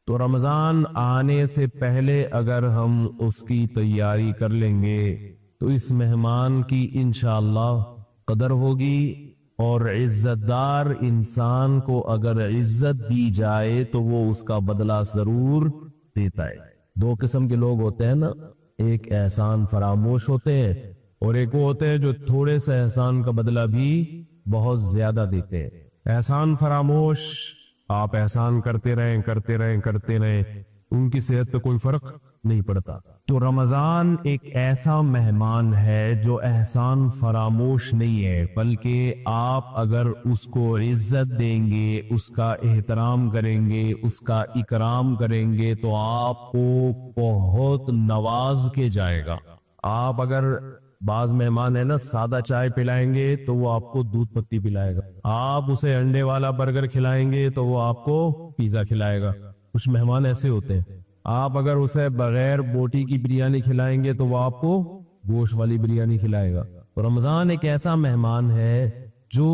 تو رمضان آنے سے پہلے اگر ہم اس کی تیاری کر لیں گے تو اس مہمان کی انشاءاللہ قدر ہوگی، اور عزت دار انسان کو اگر عزت دی جائے تو وہ اس کا بدلہ ضرور دیتا ہے۔ دو قسم کے لوگ ہوتے ہیں نا، ایک احسان فراموش ہوتے ہیں اور ایک وہ ہوتے ہیں جو تھوڑے سے احسان کا بدلہ بھی بہت زیادہ دیتے ہیں۔ احسان فراموش، آپ احسان کرتے رہیں، ان کی صحت پہ کوئی فرق نہیں پڑتا۔ تو رمضان ایک ایسا مہمان ہے جو احسان فراموش نہیں ہے، بلکہ آپ اگر اس کو عزت دیں گے، اس کا احترام کریں گے، اس کا اکرام کریں گے تو آپ کو بہت نواز کے جائے گا۔ آپ اگر بعض مہمان ہے نا سادہ چائے پلائیں گے تو وہ آپ کو دودھ پتی پلائے گا، آپ اسے انڈے والا برگر کھلائیں گے تو وہ آپ کو پیزا کھلائے گا۔ کچھ مہمان ایسے ہوتے ہیں، آپ اگر اسے بغیر بوٹی کی بریانی کھلائیں گے تو وہ آپ کو گوشت والی بریانی کھلائے گا۔ تو رمضان ایک ایسا مہمان ہے جو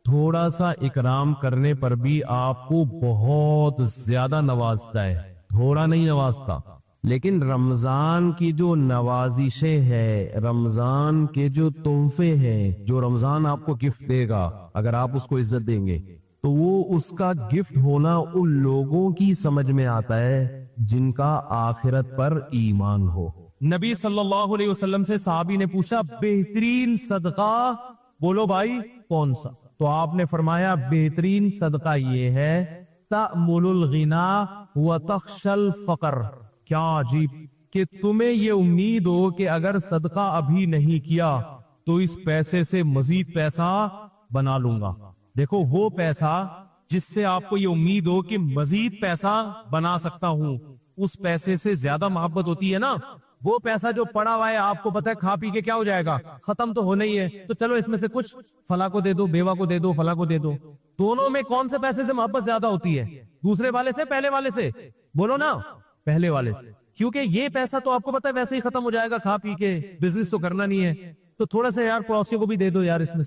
تھوڑا سا اکرام کرنے پر بھی آپ کو بہت زیادہ نوازتا ہے، تھوڑا نہیں نوازتا۔ لیکن رمضان کی جو نوازشیں ہے، رمضان کے جو تحفے ہیں، جو رمضان آپ کو گفٹ دے گا اگر آپ اس کو عزت دیں گے تو وہ اس کا گفٹ ہونا ان لوگوں کی سمجھ میں آتا ہے جن کا آخرت پر ایمان ہو۔ نبی صلی اللہ علیہ وسلم سے صحابی نے پوچھا بہترین صدقہ بولو بھائی کون سا؟ تو آپ نے فرمایا بہترین صدقہ یہ ہے تأمل الغنى وتخشى الفقر۔ کیا عجیب کہ تمہیں یہ امید ہو کہ اگر صدقہ ابھی نہیں کیا تو اس پیسے سے مزید پیسہ بنا لوں گا۔ دیکھو وہ پیسہ جس سے آپ کو یہ امید ہو کہ مزید پیسہ بنا سکتا ہوں، اس پیسے سے زیادہ محبت ہوتی ہے نا۔ وہ پیسہ جو پڑا ہوا ہے آپ کو پتہ ہے کھا پی کے کیا ہو جائے گا، ختم تو ہونا ہی ہے، تو چلو اس میں سے کچھ فلاں کو دے دو، بیوہ کو دے دو، فلاں کو دے دو۔ دونوں میں کون سے پیسے سے محبت زیادہ ہوتی ہے؟ دوسرے والے سے، پہلے والے سے؟ بولو نا، پہلے والے سے، کیونکہ یہ پیسہ تو آپ کو پتہ ہے ویسے ہی ختم ہو جائے گا کھا پی کے، بزنس تو کرنا نہیں ہے، تو تھوڑا سا یار پڑوسیوں کو بھی دے دو، یار اس میں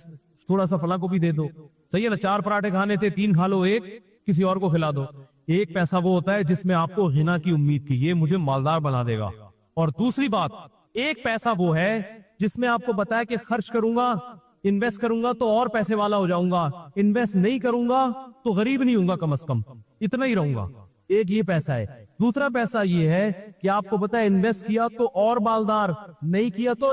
تھوڑا سا فلاں کو بھی دے دو، صحیح ہے نا؟ 4 پراٹھے کھانے تھے 3 کھا لو، ایک کسی اور کو کھلا دو۔ ایک پیسہ وہ ہوتا ہے جس میں آپ کو غنا کی امید کی، یہ مجھے مالدار بنا دے گا۔ اور دوسری بات، ایک پیسہ وہ ہے جس میں آپ کو بتایا کہ خرچ کروں گا، انویسٹ کروں گا تو اور پیسے والا ہو جاؤں گا، انویسٹ نہیں کروں گا تو غریب نہیں ہوں گا، کم از کم اتنا ہی رہوں گا۔ ایک یہ پیسہ ہے۔ دوسرا پیسہ یہ ہے کہ آپ کو پتا ہے انویسٹ کیا تو اور مالدار، نہیں کیا تو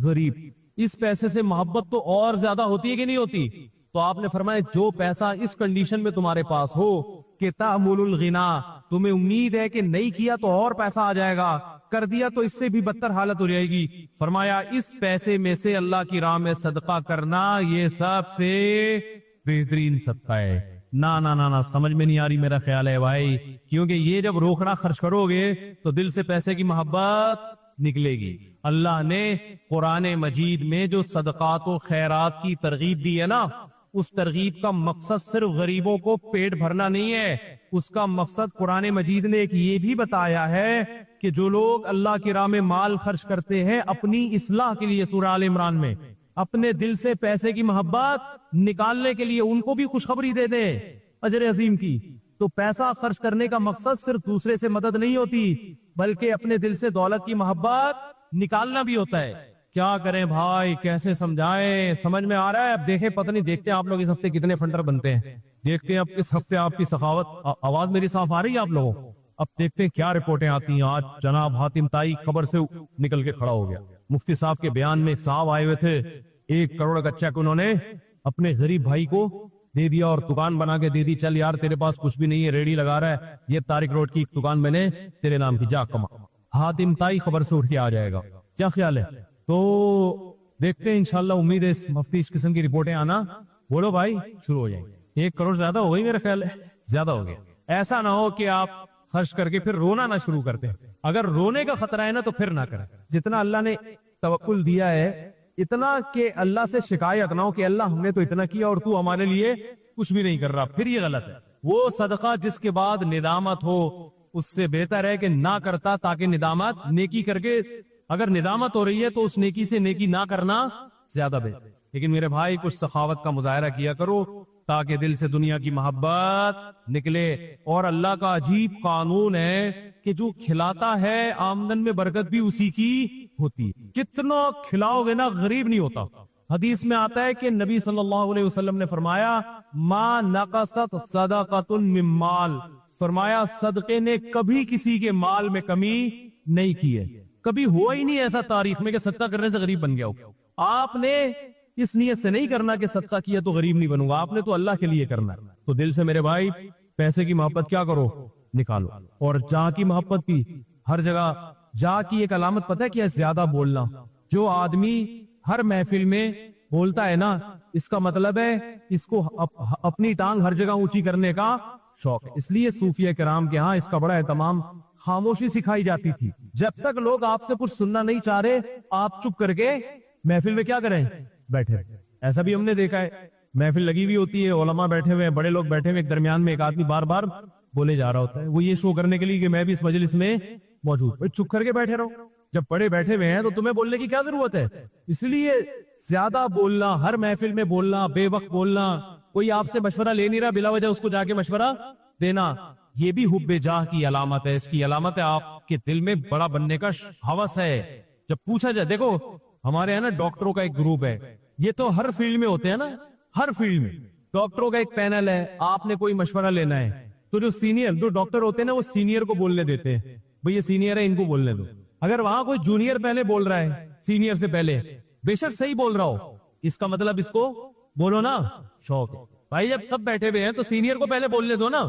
غریب۔ اس پیسے سے محبت تو اور زیادہ ہوتی ہے کہ نہیں ہوتی؟ تو آپ نے فرمایا جو پیسہ اس کنڈیشن میں تمہارے پاس ہو کہ تأمل الغنا، تمہیں امید ہے کہ نہیں کیا تو اور پیسہ آ جائے گا، کر دیا تو اس سے بھی بدتر حالت ہو جائے گی، فرمایا اس پیسے میں سے اللہ کی راہ میں صدقہ کرنا یہ سب سے بہترین صدقہ ہے۔ نہ سمجھ میں نہیں آ رہی میرا خیال ہے بھائی، کیونکہ یہ جب روکڑا خرچ کرو گے تو دل سے پیسے کی محبت نکلے گی۔ اللہ نے قرآن مجید میں جو صدقات و خیرات کی ترغیب دی ہے نا، اس ترغیب کا مقصد صرف غریبوں کو پیٹ بھرنا نہیں ہے، اس کا مقصد قرآن مجید نے ایک یہ بھی بتایا ہے کہ جو لوگ اللہ کی راہ میں مال خرچ کرتے ہیں اپنی اصلاح کے لیے، سورہ آل عمران میں اپنے دل سے پیسے کی محبت نکالنے کے لیے ان کو بھی خوشخبری دے دیں اجر عظیم کی۔ تو پیسہ خرچ کرنے کا مقصد صرف دوسرے سے مدد نہیں ہوتی، بلکہ اپنے دل سے دولت کی محبت نکالنا بھی ہوتا ہے۔ کیا کریں بھائی، کیسے سمجھائیں؟ سمجھ میں آ رہا ہے؟ اب دیکھیں، پتہ نہیں دیکھتے ہیں آپ لوگ اس ہفتے کتنے فنڈر بنتے ہیں، دیکھتے ہیں اب اس ہفتے آپ کی سخاوت۔ آواز میری صاف آ رہی ہے آپ لوگوں؟ اب دیکھتے ہیں کیا رپورٹیں آتی ہیں۔ آج جناب حاتم تائی قبر سے نکل کے کھڑا ہو گیا۔ مفتی صاحب کے بیان میں ایک صاحب آئے ہوئے تھے، 1 کروڑ کا چیک انہوں نے اپنے غریب بھائی کو دے دیا اور دکان بنا کے دے دی، چل یار تیرے پاس کچھ بھی نہیں ہے، ریڈی لگا رہا ہے، یہ طارق روڈ کی ایک دکان میں نے تیرے نام کی، جا کما۔ حاتم تائی خبر سے اٹھ کے آ جائے گا، کیا خیال ہے؟ تو دیکھتے ہیں انشاءاللہ، امید ہے اس مفتی اس قسم کی رپورٹیں آنا، بولو بھائی، شروع ہو جائیں گے۔ 1 کروڑ زیادہ ہو گئی میرا خیال ہے، زیادہ ہو گیا۔ ایسا نہ ہو کہ آپ خرچ کر کے پھر رونا نہ شروع کرتے ہیں، اگر رونے کا خطرہ ہے نا تو پھر نہ کریں۔ جتنا اللہ نے توکل دیا ہے اتنا کہ اللہ سے شکایت نہ ہو کہ اللہ ہم نے تو اتنا کیا اور تو ہمارے لیے کچھ بھی نہیں کر رہا، پھر یہ غلط ہے۔ وہ صدقہ جس کے بعد ندامت ہو اس سے بہتر ہے کہ نہ کرتا، تاکہ ندامت نیکی کر کے، اگر ندامت ہو رہی ہے تو اس نیکی سے نیکی نہ کرنا زیادہ بہتر۔ لیکن میرے بھائی کچھ سخاوت کا مظاہرہ کیا کرو، تاکہ دل سے دنیا کی محبت نکلے. اور اللہ کا عجیب قانون ہے کہ جو کھلاتا ہے آمدن میں برکت بھی اسی کی ہوتی ہے. کتنا کھلاؤ گے نا غریب نہیں ہوتا. حدیث میں آتا ہے کہ نبی صلی اللہ علیہ وسلم نے فرمایا ما نقصت صدقۃ من مال، فرمایا صدقے نے کبھی کسی کے مال میں کمی نہیں کی ہے. کبھی ہوا ہی نہیں ایسا تاریخ میں کہ صدقہ کرنے سے غریب بن گیا ہو. آپ نے اس نیت سے نہیں کرنا کہ صدقہ کیا تو غریب نہیں بنوں گا، آپ نے تو اللہ کے لیے کرنا ہے. تو دل سے میرے بھائی پیسے کی محبت کیا کرو، نکالو. اور جاہ کی محبت بھی ہر جگہ. جاہ کی ایک علامت پتہ ہے کیا؟ زیادہ بولنا. جو آدمی ہر محفل میں بولتا ہے نا، اس کا مطلب ہے اس کو اپنی ٹانگ ہر جگہ اونچی کرنے کا شوق ہے. اس لیے صوفیہ کرام کے ہاں اس کا بڑا اہتمام. خاموشی سکھائی جاتی تھی. جب تک لوگ آپ سے کچھ سننا نہیں چاہ رہے آپ چپ کر کے محفل میں کیا کریں، بیٹھے. ایسا بھی ہم نے دیکھا ہے، محفل لگی ہوئی ہوتی ہے، علماء بیٹھے ہوئے ہیں، بڑے لوگ بیٹھے ہوئے، ایک درمیان میں ایک آدمی بار بار بولے جا رہا ہوتا ہے. وہ یہ شو کرنے کے لیے کہ میں بھی اس مجلس میں موجود. بھائی چپ کر کے بیٹھے رہو. جب بڑے بیٹھے ہوئے ہیں تو تمہیں بولنے کی کیا ضرورت ہے؟ اس لیے زیادہ بولنا، ہر محفل میں بولنا، بے وقت بولنا، کوئی آپ سے مشورہ لے نہیں رہا بلا وجہ اس کو جا کے مشورہ دینا، یہ بھی حب جاہ کی علامت ہے. اس کی علامت ہے آپ کے دل میں بڑا بننے کا ہوس ہے. جب پوچھا جائے، دیکھو ہمارے یہاں نا ڈاکٹروں کا ایک گروپ ہے، یہ تو ہر فیلڈ میں ہوتے ہیں نا، ہر فیلڈ میں ڈاکٹروں کا ایک پینل ہے. آپ نے کوئی مشورہ لینا ہے تو جو سینئر جو ڈاکٹر ہوتے ہیں نا وہ سینئر کو بولنے دیتے ہیں، بھئی یہ سینئر ہے ان کو بولنے دو. اگر وہاں کوئی جونیئر پہلے بول رہا ہے سینئر سے پہلے، بے شک صحیح بول رہا ہو، اس کا مطلب اس کو بولو نا شوق ہے. بھائی جب سب بیٹھے ہوئے ہیں تو سینئر کو پہلے بولنے دو نا.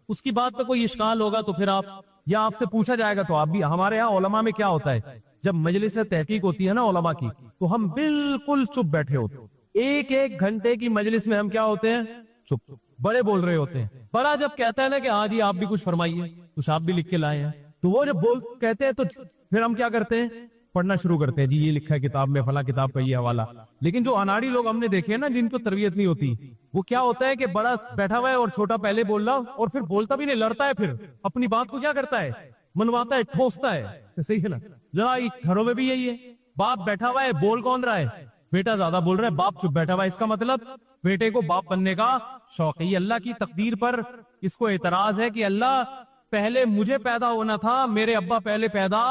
اس کی بات پہ کوئی اشکال ہوگا تو پھر آپ، یا آپ سے پوچھا جائے گا تو آپ بھی. ہمارے یہاں علماء میں کیا ہوتا ہے، جب مجلس تحقیق ہوتی ہے نا علماء کی، تو ہم بالکل چپ بیٹھے ہوتے ہیں. ایک ایک گھنٹے کی مجلس میں ہم کیا ہوتے ہیں، چپ. بڑے بول رہے ہوتے ہیں. بڑا جب کہتا ہے نا کہ ہاں جی آپ بھی کچھ فرمائیے، کچھ آپ بھی لکھ کے لائے ہیں، تو وہ جب کہتے ہیں تو پھر ہم کیا کرتے ہیں، پڑھنا شروع کرتے ہیں. جی یہ لکھا ہے کتاب میں، فلاں کتاب کا یہ حوالہ. لیکن جو اناڑی لوگ ہم نے دیکھے ہیں نا، جن کو تربیت نہیں ہوتی، وہ کیا ہوتا ہے کہ بڑا بیٹھا ہوا ہے اور چھوٹا پہلے بول رہا اور پھر بولتا بھی نہیں، لڑتا ہے، پھر اپنی بات کو کیا کرتا ہے، منواتا ہے، ٹھوستا ہے. صحیح ہے نا؟ ذرا گھروں میں بھی یہی ہے. باپ بیٹھا ہوا ہے، بول کون رہا ہے، بیٹا زیادہ بول رہا ہے، باپ چپ بیٹھا ہوا ہے. اس کا مطلب بیٹے کو باپ بننے کا شوق ہے. یہ اللہ کی تقدیر پر اس کو اعتراض ہے کہ اللہ پہلے مجھے پیدا ہونا تھا، میرے ابا پہلے پیدا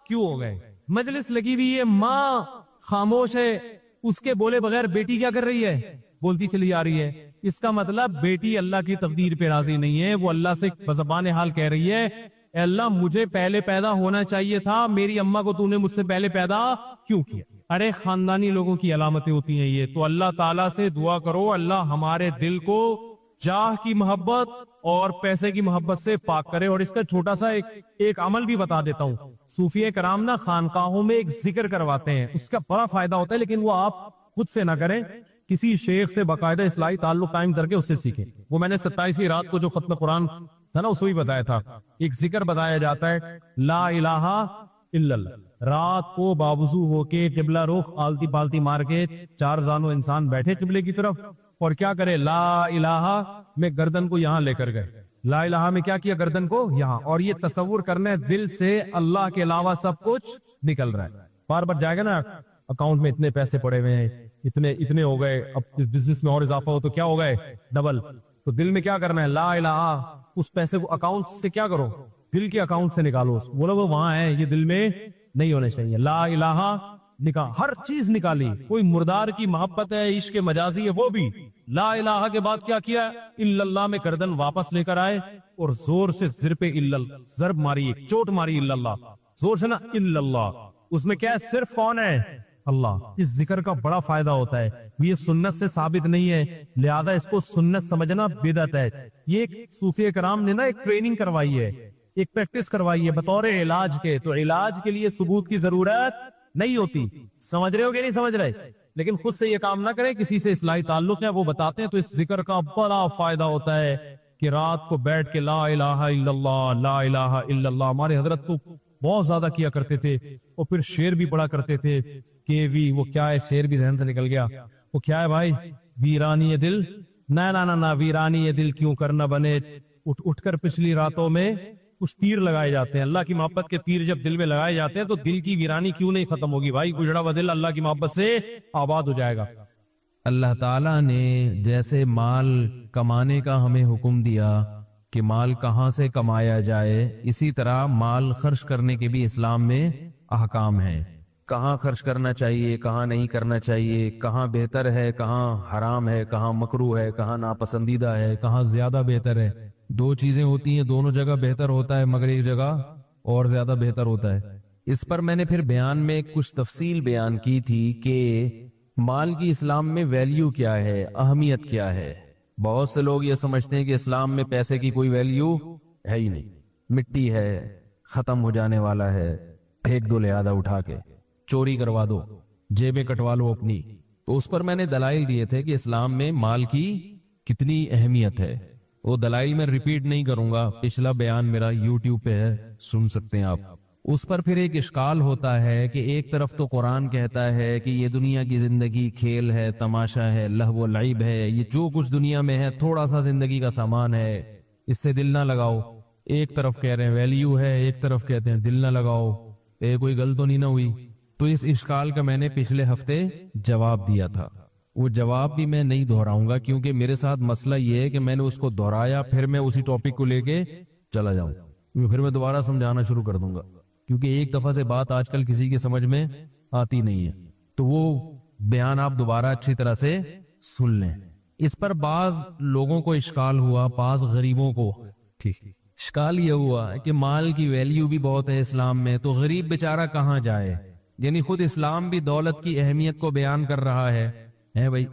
کیوں ہو گئے. مجلس لگی ہوئی ہے، ماں خاموش ہے، اس کے بولے بغیر بیٹی کیا کر رہی ہے، بولتی چلی آ رہی ہے. اس کا مطلب بیٹی اللہ کی تقدیر پہ راضی نہیں ہے. وہ اللہ سے بزبان حال کہہ رہی ہے، اے اللہ مجھے پہلے پیدا ہونا چاہیے تھا، میری اماں کو تو نے مجھ سے پہلے پیدا کیوں کیا. ارے خاندانی لوگوں کی علامتیں ہوتی ہیں یہ. تو اللہ تعالیٰ سے دعا کرو اللہ ہمارے دل کو جاہ کی محبت اور پیسے کی محبت سے پاک کرے. اور اس کا چھوٹا سا ایک عمل بھی بتا دیتا ہوں. صوفیہ کرام نا خانقاہوں میں ایک ذکر کرواتے ہیں، اس کا بڑا فائدہ ہوتا ہے، لیکن وہ آپ خود سے نہ کریں، کسی شیخ سے باقاعدہ اصلاحی تعلق قائم کر کے اس سے سیکھیں. وہ میں نے 27ویں رات کو جو ختم قرآن تھا نا اس میں بھی بتایا تھا. ایک ذکر بتایا جاتا ہے، لا الہ الا اللہ. رات کو باوضو ہو کے قبلہ رخ آلتی پالتی مار کے 4 زانو انسان بیٹھے قبلے کی طرف، اور کیا کرے، لا الہ میں گردن کو یہاں لے کر گئے. لا الہ میں کیا کیا، گردن کو یہاں. اور یہ تصور کرنا ہے دل سے اللہ کے علاوہ سب کچھ نکل رہا ہے. بار بار جائے گا نا اکاؤنٹ میں اتنے پیسے پڑے ہوئے ہیں، اتنے ہو گئے، اب اس بزنس میں اور اضافہ ہو تو کیا ہو گئے، ڈبل. تو دل میں کیا کرنا ہے، لا الہ. اس پیسے کو اکاؤنٹ سے کیا کرو، دل کے اکاؤنٹ سے نکالو. وہ لوگ وہاں ہیں، یہ دل میں نہیں ہونے چاہیے. لا الہ نکال، ہر چیز نکالی. کوئی مردار کی محبت ہے، عشق مجازی ہے، وہ بھی لا الہ کے بعد کیا کیا، الا اللہ میں گردن واپس لے کر آئے اور زور سے زر پہ الا اللہ ضرب ماری، ایک چوٹ ماری، الا اللہ زور سے نا، الا اللہ. اس میں کیا ہے، صرف کون ہے، اللہ. اس ذکر کا بڑا فائدہ ہوتا ہے. یہ سنت سے ثابت نہیں ہے، لہذا اس کو سنت سمجھنا بدعت ہے. یہ صوفیہ کرام نے نا ایک ٹریننگ کروائی ہے، ایک پریکٹس کروائی ہے بطور علاج کے. تو علاج کے لیے ثبوت کی ضرورت نہیں ہوتی. سمجھ رہے ہو کہ نہیں سمجھ رہے؟ لیکن خود سے یہ کام نہ کریں، کسی سے اصلاحی تعلق ہے وہ بتاتے ہیں. تو اس ذکر کا بڑا فائدہ ہوتا ہے کہ رات کو بیٹھ کے لا الہ الا اللہ، لا الہ الا اللہ. ہمارے حضرت تو بہت زیادہ کیا کرتے تھے، اور پھر شعر بھی پڑھا کرتے تھے کہ وہ کیا ہے، شعر بھی ذہن سے نکل گیا. وہ کیا ہے بھائی، ویرانی یہ دل، نہ ویرانی یہ دل کیوں کرنا بنے، اٹھ کر پچھلی راتوں میں کچھ تیر لگائے جاتے ہیں. اللہ کی محبت کے تیر جب دل میں لگائے جاتے ہیں تو دل کی ویرانی کیوں نہیں ختم ہوگی بھائی. گجڑا ہوا دل اللہ کی محبت سے آباد ہو جائے گا. اللہ تعالیٰ نے جیسے مال کمانے کا ہمیں حکم دیا کہ مال کہاں سے کمایا جائے، اسی طرح مال خرچ کرنے کے بھی اسلام میں احکام ہیں۔ کہاں خرچ کرنا چاہیے، کہاں نہیں کرنا چاہیے، کہاں بہتر ہے، کہاں حرام ہے، کہاں مکروہ ہے، کہاں ناپسندیدہ ہے، کہاں زیادہ بہتر ہے۔ دو چیزیں ہوتی ہیں، دونوں جگہ بہتر ہوتا ہے مگر ایک جگہ اور زیادہ بہتر ہوتا ہے۔ اس پر میں نے پھر بیان میں کچھ تفصیل بیان کی تھی کہ مال کی اسلام میں ویلیو کیا ہے، اہمیت کیا ہے۔ بہت سے لوگ یہ سمجھتے ہیں کہ اسلام میں پیسے کی کوئی ویلیو ہے ہی نہیں، مٹی ہے، ختم ہو جانے والا ہے، پھینک دو لہذا اٹھا کے، چوری کروا دو، جیبیں کٹوا لو اپنی۔ تو اس پر میں نے دلائل دیے تھے کہ اسلام میں مال کی کتنی اہمیت ہے۔ وہ دلائل میں ریپیٹ نہیں کروں گا، پچھلا بیان میرا یوٹیوب پہ ہے، سن سکتے ہیں آپ۔ اس پر پھر ایک اشکال ہوتا ہے کہ ایک طرف تو قرآن کہتا ہے کہ یہ دنیا کی زندگی کھیل ہے، تماشا ہے، لہو و لعب ہے، یہ جو کچھ دنیا میں ہے تھوڑا سا زندگی کا سامان ہے، اس سے دل نہ لگاؤ۔ ایک طرف کہہ رہے ہیں ویلیو ہے، ایک طرف کہتے ہیں دل نہ لگاؤ، کوئی غلط تو نہیں نہ ہوئی؟ تو اس اشکال کا میں نے پچھلے ہفتے جواب دیا تھا، وہ جواب بھی میں نہیں دہراؤں گا کیونکہ میرے ساتھ مسئلہ یہ ہے کہ میں نے اس کو دہرایا پھر میں اسی ٹاپک کو لے کے چلا جاؤں، پھر میں دوبارہ سمجھانا شروع کر دوں گا، کیونکہ ایک دفعہ سے بات آج کل کسی کی سمجھ میں آتی نہیں ہے۔ تو وہ بیان آپ دوبارہ اچھی طرح سے سن لیں۔ اس پر بعض لوگوں کو اشکال ہوا، بعض غریبوں کو ٹھیک اشکال یہ ہوا کہ مال کی ویلیو بھی بہت ہے اسلام میں، تو غریب بیچارہ کہاں جائے؟ یعنی خود اسلام بھی دولت کی اہمیت کو بیان کر رہا ہے بھائی،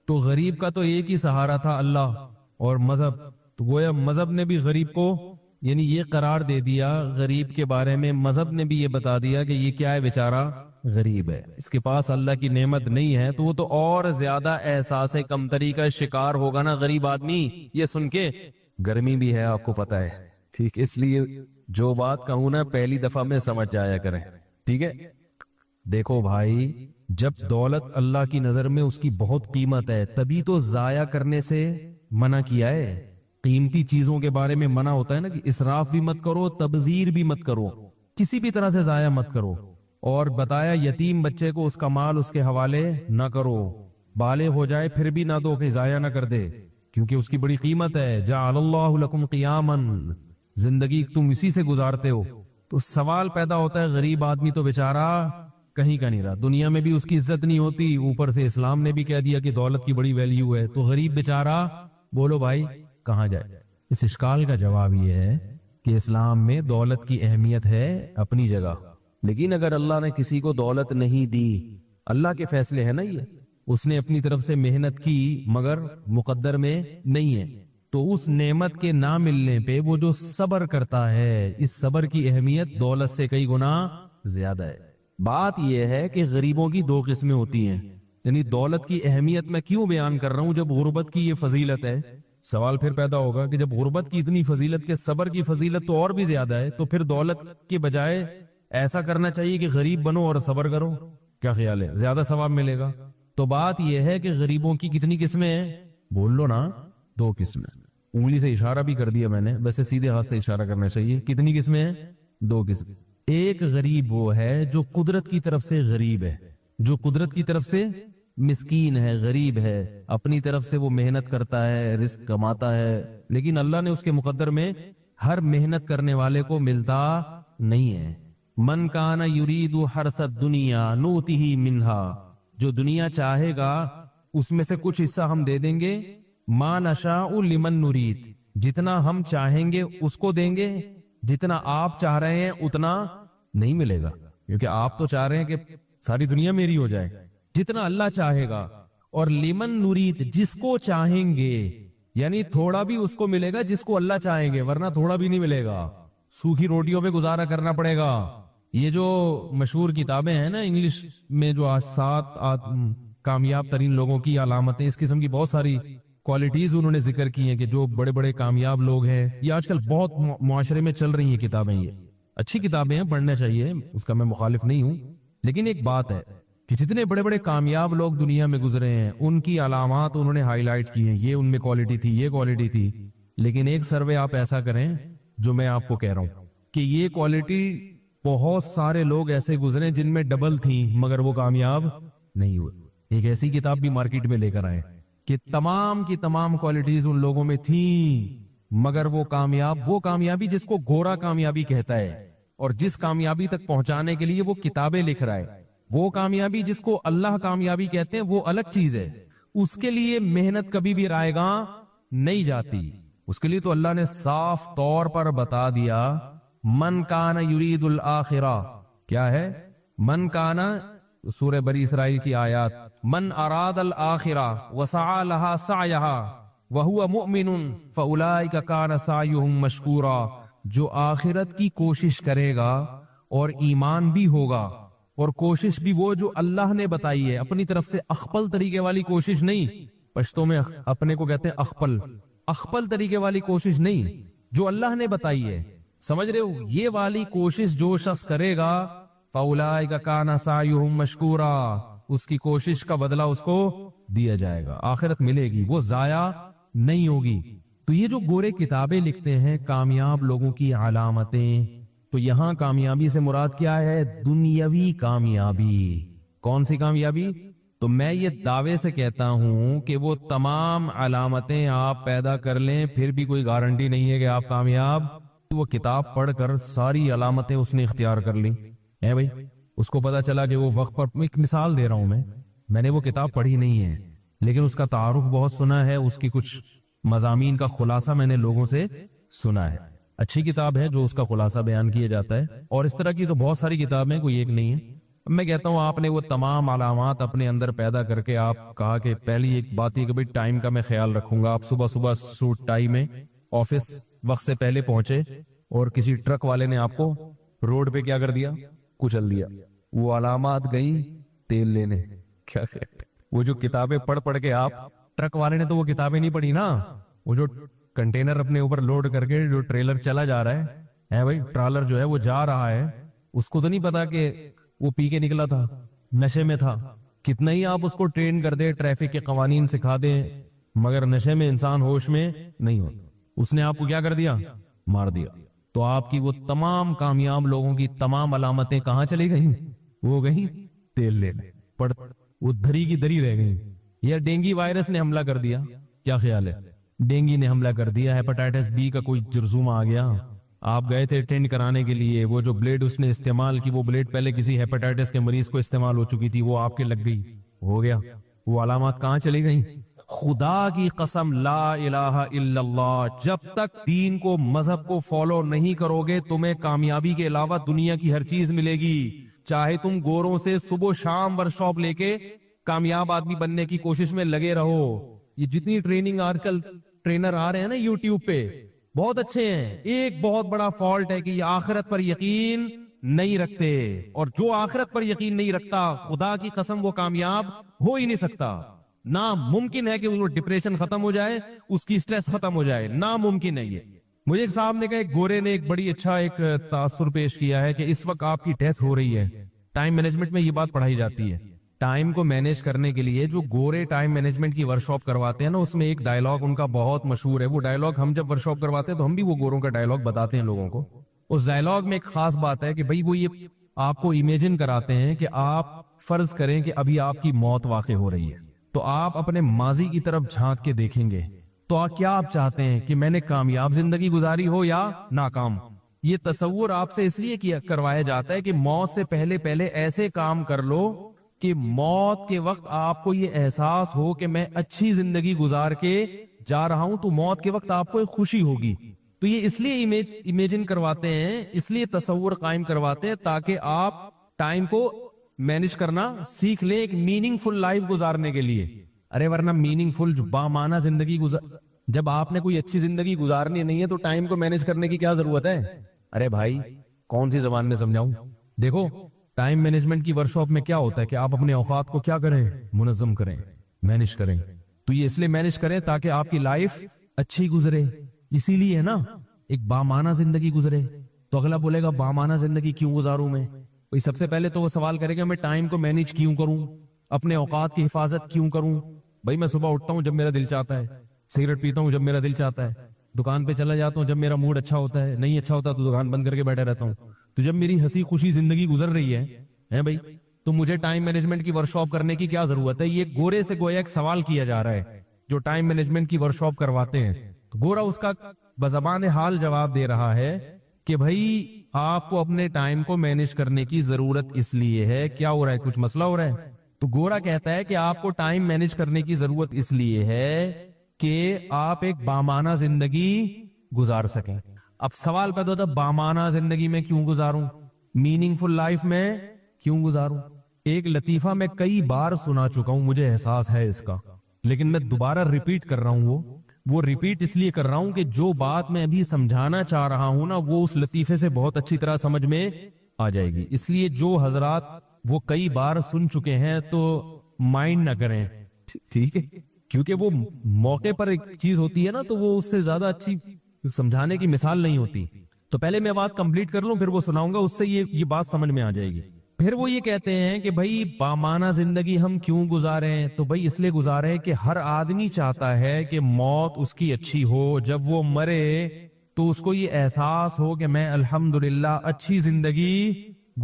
تو غریب کا تو ایک ہی سہارا تھا اللہ اور مذہب، تو گویا مذہب نے بھی غریب کو یعنی یہ قرار دے دیا، غریب کے بارے میں مذہب نے بھی یہ بتا دیا کہ یہ کیا ہے، بیچارہ غریب ہے، اس کے پاس اللہ کی نعمت نہیں ہے، تو وہ تو اور زیادہ احساس کمتری کا شکار ہوگا نا غریب آدمی۔ یہ سن کے گرمی بھی ہے آپ کو پتا ہے، ٹھیک، اس لیے جو بات کہوں نا پہلی دفعہ میں سمجھ جایا کریں، ٹھیک ہے۔ دیکھو بھائی، جب دولت اللہ کی نظر میں اس کی بہت قیمت ہے تبھی تو ضائع کرنے سے منع کیا ہے۔ قیمتی چیزوں کے بارے میں منع ہوتا ہے نا کہ اسراف بھی مت کرو، تبذیر بھی مت کرو، کسی بھی طرح سے ضائع مت کرو، اور بتایا یتیم بچے کو اس کا مال اس کے حوالے نہ کرو، بالغ ہو جائے پھر بھی نہ دو کہ ضائع نہ کر دے، کیونکہ اس کی بڑی قیمت ہے۔ جعل اللہ لکم قیاما، زندگی تم اسی سے گزارتے ہو۔ تو سوال پیدا ہوتا ہے غریب آدمی تو بیچارہ کہیں کا نہیں رہا، دنیا میں بھی اس کی عزت نہیں ہوتی، اوپر سے اسلام نے بھی کہہ دیا کہ دولت کی بڑی ویلیو ہے، تو غریب بیچارہ بولو بھائی کہاں جائے؟ اس اشکال کا جواب یہ ہے کہ اسلام میں دولت کی اہمیت ہے اپنی جگہ، لیکن اگر اللہ نے کسی کو دولت نہیں دی، اللہ کے فیصلے ہیں نا، یہ اس نے اپنی طرف سے محنت کی مگر مقدر میں نہیں ہے، تو اس نعمت کے نہ ملنے پہ وہ جو صبر کرتا ہے، اس صبر کی اہمیت دولت سے کئی گنا زیادہ ہے۔ بات یہ ہے کہ غریبوں کی دو قسمیں ہوتی ہیں، یعنی دولت کی اہمیت میں کیوں بیان کر رہا ہوں جب غربت کی یہ فضیلت ہے؟ سوال پھر پیدا ہوگا کہ جب غربت کی اتنی فضیلت کے صبر کی فضیلت تو اور بھی زیادہ ہے، تو پھر دولت کے بجائے ایسا کرنا چاہیے کہ غریب بنو اور صبر کرو، کیا خیال ہے؟ زیادہ ثواب ملے گا۔ تو بات یہ ہے کہ غریبوں کی کتنی قسمیں ہیں؟ بول لو نا، دو قسمیں۔ انگلی سے اشارہ بھی کر دیا میں نے، ویسے سیدھے ہاتھ سے اشارہ کرنا چاہیے۔ کتنی قسمیں ہیں؟ دو قسمیں۔ ایک غریب وہ ہے جو قدرت کی طرف سے غریب ہے، جو قدرت کی طرف سے مسکین ہے، غریب ہے، اپنی طرف سے وہ محنت کرتا ہے، رزق کماتا ہے، لیکن اللہ نے اس کے مقدر میں ہر محنت کرنے والے کو ملتا نہیں ہے۔ من کان یرید حرث الدنیا نؤتہ منہا، جو دنیا چاہے گا اس میں سے کچھ حصہ ہم دے دیں گے، ما نشاء لمن نرید، جتنا ہم چاہیں گے اس کو دیں گے، جتنا آپ چاہ رہے ہیں اتنا نہیں ملے گا، کیونکہ آپ تو چاہ رہے ہیں کہ ساری دنیا میری ہو جائے، جتنا اللہ چاہے گا۔ اور لمن نرید، جس کو چاہیں گے، یعنی تھوڑا بھی اس کو ملے گا جس کو اللہ چاہیں گے، ورنہ تھوڑا بھی نہیں ملے گا، سوکھی روٹیوں پہ گزارا کرنا پڑے گا۔ یہ جو مشہور کتابیں ہیں نا انگلش میں، جو آج 7 کامیاب ترین لوگوں کی علامتیں، اس قسم کی بہت ساری کوالٹیز انہوں نے ذکر کی ہیں کہ جو بڑے بڑے کامیاب لوگ ہیں، یہ آج کل بہت معاشرے میں چل رہی ہیں کتابیں، یہ اچھی کتابیں ہیں، پڑھنا چاہیے، اس کا میں مخالف نہیں ہوں، لیکن ایک بات ہے کہ جتنے بڑے بڑے کامیاب لوگ دنیا میں گزرے ہیں ان کی علامات انہوں نے ہائی لائٹ کی ہیں، یہ ان میں کوالٹی تھی، یہ کوالٹی تھی، لیکن ایک سروے آپ ایسا کریں جو میں آپ کو کہہ رہا ہوں کہ یہ کوالٹی بہت سارے لوگ ایسے گزرے جن میں ڈبل تھیں مگر وہ کامیاب نہیں ہوئے۔ ایک ایسی کتاب بھی مارکیٹ میں لے کر آئے کہ تمام کی تمام کوالٹیز ان لوگوں میں تھیں، مگر وہ کامیابی جس کو گورا کامیابی کہتا ہے اور جس کامیابی تک پہنچانے کے لیے وہ کتابیں لکھ رہا ہے، وہ کامیابی جس کو اللہ کامیابی کہتے ہیں وہ الگ چیز ہے. اس کے لیے محنت کبھی بھی رائے گاں نہیں جاتی. اس کے لیے تو اللہ نے صاف طور پر بتا دیا، من کان یرید الآخرہ. کیا ہے؟ من کانا، سورہ بنی اسرائیل کی آیات، من اراد الآخرہ وسعى لها سعیها وهو مؤمن فاولئک کان سعیهم مشکورا. جو آخرت کی کوشش کرے گا اور ایمان بھی ہوگا، اور کوشش بھی وہ جو اللہ نے بتائی ہے، اپنی طرف سے اخپل طریقے والی کوشش نہیں. پشتوں میں اپنے کو کہتے ہیں اخپل طریقے والی کوشش نہیں، جو اللہ نے بتائی ہے. سمجھ رہے ہو؟ یہ والی کوشش جو شخص کرے گا، فاولئک کان سعیہم مشکورا، اس کی کوشش کا بدلہ اس کو دیا جائے گا، آخرت ملے گی، وہ ضائع نہیں ہوگی. تو یہ جو گورے کتابیں لکھتے ہیں کامیاب لوگوں کی علامتیں، تو یہاں کامیابی سے مراد کیا ہے؟ دنیاوی کامیابی. کون سی کامیابی؟ تو میں یہ دعوے سے کہتا ہوں کہ وہ تمام علامتیں آپ پیدا کر لیں، پھر بھی کوئی گارنٹی نہیں ہے کہ آپ کامیاب. وہ کتاب پڑھ کر ساری علامتیں اس نے اختیار کر لی ہے بھائی. اس کو پتا چلا کہ وہ وقت پر، ایک مثال دے رہا ہوں میں نے وہ کتاب پڑھی نہیں ہے لیکن اس کا تعارف بہت سنا ہے، اس کی کچھ مضامین کا خلاصہ میں نے لوگوں سے سنا ہے. اچھی کتاب ہے جو اس کا خلاصہ بیان کیا جاتا ہے، اور اس طرح کی تو بہت ساری کتابیں، کوئی ایک نہیں ہے. میں کہتا ہوں آپ نے وہ تمام علامات اپنے اندر پیدا کر کے آپ کہا کہ پہلی ایک بات یہ کہ بھائی ٹائم کا میں خیال رکھوں گا. آپ صبح سوٹ ٹائی میں آفس وقت سے پہلے پہنچے اور کسی ٹرک والے نے آپ کو روڈ پہ کیا کر دیا؟ کچل دیا. وہ علامات گئیں تیل لینے. کیا وہ جو کتابیں پڑھ کے آپ، ٹرک والے نے تو وہ کتابیں نہیں پڑھی نا، وہ جو کنٹینر اپنے اوپر لوڈ کر کے جو ٹریلر چلا جا رہا ہے بھائی، ٹرالر جو ہے وہ جا رہا ہے، اس کو تو نہیں پتا کہ وہ پی کے نکلا تھا، نشے میں تھا. کتنا ہی آپ اس کو ٹرین کر دے، ٹریفک کے قوانین سکھا دیں، مگر نشے میں انسان ہوش میں نہیں ہوتا. اس نے آپ کو کیا کر دیا؟ مار دیا. تو آپ کی وہ تمام کامیاب لوگوں کی تمام علامتیں کہاں چلی گئیں؟ وہ گئیں تیل لینے. وہ دھری کی دھری رہ گئیں. یا ڈینگی وائرس نے حملہ کر دیا. کیا خیال ہے؟ ڈینگی نے حملہ کر دیا، ہیپاٹائٹس بی کا کوئی جرثومہ آ گیا، آپ گئے تھے اٹینڈ کرانے کے لیے، وہ جو بلیڈ اس نے استعمال کی، وہ بلیڈ پہلے کسی ہیپاٹائٹس کے مریض کو استعمال ہو چکی تھی، وہ آپ کے لگ گئی، ہو گیا. وہ علامات کہاں چلی گئیں؟ خدا کی قسم لا الہ الا اللہ، جب تک دین کو، مذہب کو فالو نہیں کرو گے، تمہیں کامیابی کے علاوہ دنیا کی ہر چیز ملے گی. چاہے تم گوروں سے صبح شام ورکشاپ لے کے کامیاب آدمی بننے کی کوشش میں لگے رہو. یہ جتنی ٹریننگ آج کل ٹرینر آ رہے ہیں نا یوٹیوب پہ، بہت اچھے ہیں. ایک بہت بڑا فالٹ ہے کہ یہ آخرت پر یقین نہیں رکھتے، اور جو آخرت پر یقین نہیں رکھتا، خدا کی قسم وہ کامیاب ہو ہی نہیں سکتا. ناممکن ہے کہ وہ ڈپریشن ختم ہو جائے، اس کی سٹریس ختم ہو جائے، ناممکن ہے یہ. مجھے ایک صاحب نے کہا، ایک گورے نے ایک بڑی اچھا ایک تاثر پیش کیا ہے کہ اس وقت آپ کی ڈیتھ ہو رہی ہے. ٹائم مینجمنٹ میں یہ بات پڑھائی جاتی ہے. ٹائم کو مینج کرنے کے لیے جو گورے ٹائم مینجمنٹ کی ورکشاپ کرواتے ہیں نا، اس میں ایک ڈائلاگ ان کا بہت مشہور ہے. وہ ڈائلاگ ہم جب ورکشاپ کرواتے ہیں تو ہم بھی وہ گوروں کا ڈائلاگ بتاتے ہیں لوگوں کو. اس ڈائلاگ میں ایک خاص بات ہے کہ بھئی وہ یہ آپ کو امیجن کراتے ہیں کہ آپ فرض کریں کہ ابھی آپ کی موت واقع ہو رہی ہے، تو آپ اپنے ماضی کی طرف جھانک کے دیکھیں گے تو کیا آپ چاہتے ہیں کہ میں نے کامیاب زندگی گزاری ہو یا ناکام؟ یہ تصور آپ سے اس لیے کروایا جاتا ہے کہ موت سے پہلے ایسے کام کر لو کہ موت کے وقت آپ کو یہ احساس ہو کہ میں اچھی زندگی گزار کے جا رہا ہوں، تو موت کے وقت آپ کو ایک خوشی ہوگی. تو یہ اس لیے امیجن کرواتے ہیں، اس لیے تصور قائم کرواتے ہیں تاکہ آپ ٹائم کو مینج کرنا سیکھ لیں ایک میننگ فل لائف گزارنے کے لیے. ارے ورنہ میننگ فل جو بامعنی زندگی جب آپ نے کوئی اچھی زندگی گزارنی نہیں ہے تو ٹائم کو مینج کرنے کی کیا ضرورت ہے؟ ارے بھائی کون سی زبان میں سمجھاؤں؟ دیکھو ٹائم مینجمنٹ کی ورکشاپ میں کیا ہوتا ہے کہ آپ اپنے اوقات کو کیا کریں؟ منظم کریں، مینج کریں. تو یہ اس لیے مینج کریں تاکہ آپ کی لائف اچھی گزرے. اسی لیے ہے نا ایک بامعنی زندگی گزرے. تو اگلا بولے گا بامعنی زندگی کیوں گزاروں میں؟ سب سے پہلے تو وہ سوال کرے گا میں ٹائم کو مینج کیوں کروں، اپنے اوقات کی حفاظت کیوں کروں؟ بھائی میں صبح اٹھتا ہوں جب میرا دل چاہتا ہے، سگریٹ پیتا ہوں جب میرا دل چاہتا ہے، دکان پہ چلا جاتا ہوں جب میرا موڈ اچھا ہوتا ہے، نہیں اچھا ہوتا تو دکان بند کر کے بیٹھے رہتا ہوں. تو جب میری ہنسی خوشی زندگی گزر رہی ہے بھائی، تو مجھے ٹائم مینجمنٹ کی ورکشاپ کرنے کی کیا ضرورت ہے. یہ گورے سے گویا ایک سوال کیا جا رہا ہے جو ٹائم مینجمنٹ کی ورکشاپ کرواتے ہیں. تو گورا اس کا بزبان حال جواب دے رہا ہے کہ بھائی آپ کو اپنے ٹائم کو مینج کرنے کی ضرورت اس لیے ہے. کیا ہو رہا ہے, کچھ مسئلہ ہو رہا ہے؟ تو گورا کہتا ہے کہ آپ کو ٹائم مینج کرنے کی ضرورت اس لیے ہے کہ آپ ایک بامانہ زندگی گزار سکیں. اب سوال پیدا ہوتا ہے بامانہ زندگی میں کیوں گزاروں, میننگ فل لائف میں کیوں گزاروں. ایک لطیفہ میں کئی بار سنا چکا ہوں, مجھے احساس ہے اس کا, لیکن میں دوبارہ ریپیٹ کر رہا ہوں. وہ ریپیٹ اس لیے کر رہا ہوں کہ جو بات میں ابھی سمجھانا چاہ رہا ہوں نا, وہ اس لطیفے سے بہت اچھی طرح سمجھ میں آ جائے گی. اس لیے جو حضرات وہ کئی بار سن چکے ہیں تو مائنڈ نہ کریں, ٹھیک ہے, کیونکہ وہ موقع پر ایک چیز ہوتی ہے نا, تو وہ اس سے زیادہ اچھی سمجھانے کی مثال نہیں ہوتی. تو پہلے میں بات کمپلیٹ کر لوں, پھر وہ سناؤں گا, اس سے یہ بات سمجھ میں آ جائے گی. پھر وہ یہ کہتے ہیں کہ بھائی بامانہ زندگی ہم کیوں گزاریں, تو بھائی اس لیے گزاریں کہ ہر آدمی چاہتا ہے کہ موت اس کی اچھی ہو. جب وہ مرے تو اس کو یہ احساس ہو کہ میں الحمدللہ اچھی زندگی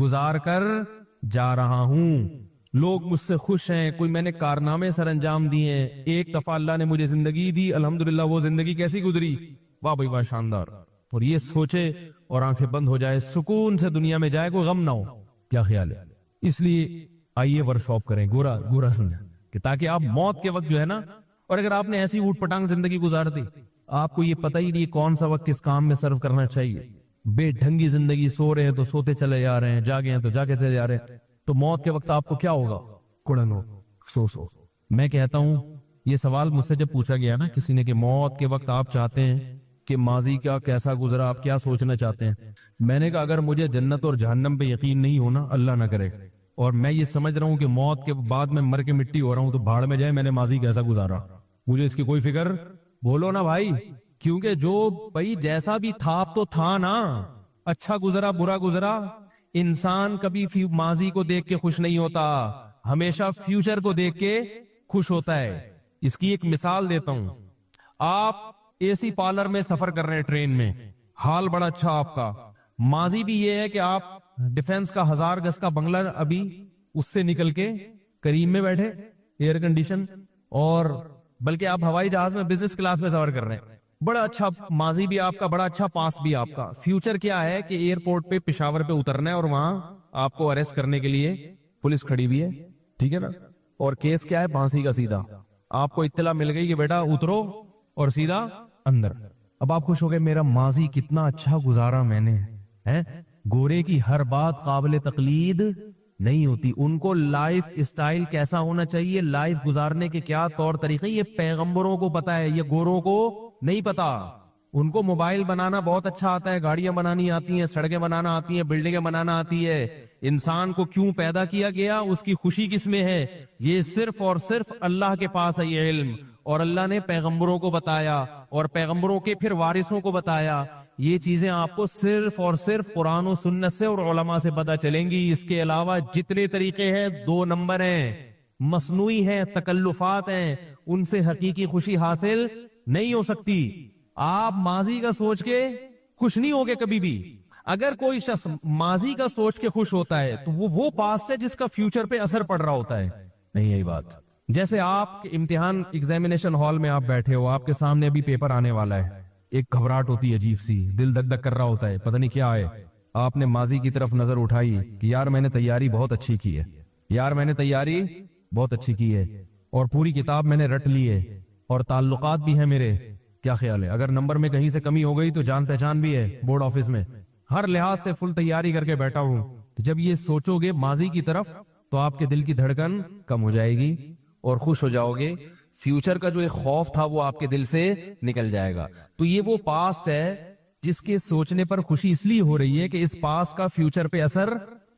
گزار کر جا رہا ہوں, لوگ مجھ سے خوش ہیں, کوئی میں نے کارنامے سر انجام دیے ہیں, ایک دفعہ اللہ نے مجھے زندگی دی, الحمدللہ وہ زندگی کیسی گزری, واہ بھائی واہ شاندار. اور یہ سوچے اور آنکھیں بند ہو جائے, سکون سے دنیا میں جائے, کوئی غم نہ ہو. کیا خیال ہے؟ اس لیے آئیے ورکشاپ کریں, گورا سمجھا, کہ تاکہ آپ موت کے وقت جو ہے نا, اور اگر آپ نے ایسی اوٹ پٹانگ زندگی گزار دی, آپ کو یہ پتہ ہی نہیں کون سا وقت کس کام میں صرف کرنا چاہیے, بے ڈھنگی زندگی, سو رہے ہیں تو سوتے چلے جا رہے ہیں, جاگے ہیں تو جاگے چلے جا رہے ہیں, تو موت کے وقت آپ کو کیا ہوگا, کڑن ہو, سو. میں کہتا ہوں یہ سوال مجھ سے جب پوچھا گیا نا کسی نے کہ موت کے وقت آپ چاہتے ہیں کہ ماضی کا کیسا گزرا, آپ کیا سوچنا چاہتے ہیں, میں نے کہا اگر مجھے جنت اور جہنم پہ یقین نہیں ہونا, اللہ نہ کرے, اور میں یہ سمجھ رہا ہوں کہ موت کے بعد میں مر کے مٹی ہو رہا ہوں, تو بھاڑ میں جائے میں نے ماضی کیسا گزارا, مجھے اس کی کوئی فکر, بولو نا بھائی, کیونکہ جو بھائی جیسا بھی تھا تو تھا نا, اچھا گزرا برا گزرا, انسان کبھی ماضی کو دیکھ کے خوش نہیں ہوتا, ہمیشہ فیوچر کو دیکھ کے خوش ہوتا ہے. اس کی ایک مثال دیتا ہوں. آپ اے سی پارلر میں سفر کر رہے ہیں ٹرین میں, حال بڑا اچھا آپ کا, ماضی بھی یہ ہے کہ آپ ڈیفنس کا 1000 گز کا بنگلہ ابھی اس سے نکل کے کریم میں بیٹھے, ایئر کنڈیشن, اور بلکہ آپ ہوائی جہاز میں بزنس کلاس میں سفر کر رہے ہیں, بڑا اچھا ماضی بھی آپ کا, بڑا اچھا پاس بھی آپ کا. فیوچر کیا ہے کہ ایئرپورٹ پہ پشاور پہ اترنا ہے اور وہاں آپ کو اریسٹ کرنے کے لیے پولیس کھڑی بھی ہے, ٹھیک ہے نا, اور کیس کیا ہے, پھانسی کا سیدھا. آپ کو اطلاع مل گئی کہ بیٹا اترو اور سیدھا اندر. اب آپ خوش ہو گئے, میرا ماضی کتنا اچھا گزارا میں نے, ہے. گورے کی ہر بات قابل تقلید نہیں ہوتی, ان کو لائف اسٹائل کیسا ہونا چاہیے, لائف گزارنے کے کیا طور طریقے, یہ پیغمبروں کو پتا ہے, یہ گوروں کو نہیں پتا. ان کو موبائل بنانا بہت اچھا آتا ہے, گاڑیاں بنانی آتی ہیں, سڑکیں بنانا آتی ہیں, بلڈنگیں بنانا آتی ہے. انسان کو کیوں پیدا کیا گیا, اس کی خوشی کس میں ہے, یہ صرف اور صرف اللہ کے پاس ہے یہ علم, اور اللہ نے پیغمبروں کو بتایا, اور پیغمبروں کے پھر وارثوں کو بتایا. یہ چیزیں آپ کو صرف اور صرف قرآن و سنت سے اور علماء سے پتہ چلیں گی. اس کے علاوہ جتنے طریقے ہیں 2 نمبر ہیں, مصنوعی ہیں, تکلفات ہیں, ان سے حقیقی خوشی حاصل نہیں ہو سکتی. آپ ماضی کا سوچ کے خوش نہیں ہوگے کبھی بھی. اگر کوئی شخص ماضی کا سوچ کے خوش ہوتا ہے تو وہ پاسٹ ہے جس کا فیوچر پہ اثر پڑ رہا ہوتا ہے. نہیں یہی بات, جیسے آپ کے امتحان ایگزامینیشن ہال میں آپ بیٹھے ہو, آپ کے سامنے ابھی پیپر آنے والا ہے, ایک گھبراہٹ ہوتی ہے عجیب سی, دل دک دک کر رہا ہوتا ہے, پتہ نہیں کیا ہے. آپ نے ماضی کی طرف نظر اٹھائی کہ یار میں نے تیاری بہت اچھی کی ہے, یار میں نے تیاری بہت اچھی کی ہے, اور پوری کتاب میں نے رٹ لی ہے, اور تعلقات بھی ہیں میرے. کیا خیال ہے, اگر نمبر میں کہیں سے کمی ہو گئی تو جان پہچان بھی ہے بورڈ آفس میں, ہر لحاظ سے فل تیاری کر کے بیٹھا ہوں. جب یہ سوچو گے ماضی کی طرف تو آپ کے دل کی دھڑکن کم ہو جائے گی اور خوش ہو جاؤ گے. فیوچر کا جو ایک خوف تھا وہ آپ کے دل سے نکل جائے گا. تو یہ وہ پاسٹ ہے جس کے سوچنے پر خوشی اس لیے ہو رہی ہے کہ اس پاسٹ کا فیوچر پہ اثر.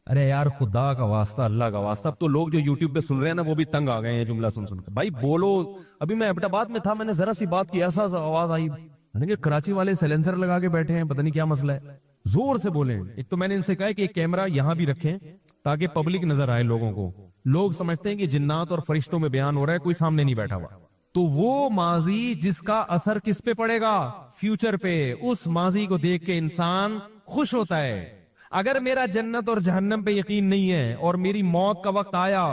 ارے یار خدا کا واسطہ, اللہ کا واسطہ, اب تو لوگ جو یوٹیوب پہ سن رہے ہیں نا وہ بھی تنگ آ گئے ہیں جملہ سن سن کے. بھائی بولو, ابھی میں ایبٹ آباد میں تھا, میں نے ذرا سی بات کی ایسا آواز آئی, کہ کراچی والے سیلنسر لگا کے بیٹھے ہیں, پتہ نہیں کیا مسئلہ ہے, زور سے بولیں. ایک تو میں نے ان سے کہا کہ ایک کیمرہ یہاں بھی رکھیں تاکہ پبلک نظر آئے لوگوں کو. لوگ سمجھتے ہیں کہ جنات اور فرشتوں میں بیان ہو رہا ہے, کوئی سامنے نہیں بیٹھا ہوا. تو وہ ماضی جس کا اثر کس پہ پڑے گا, فیوچر پہ, اس ماضی کو دیکھ کے انسان خوش ہوتا ہے. اگر میرا جنت اور جہنم پہ یقین نہیں ہے اور میری موت کا وقت آیا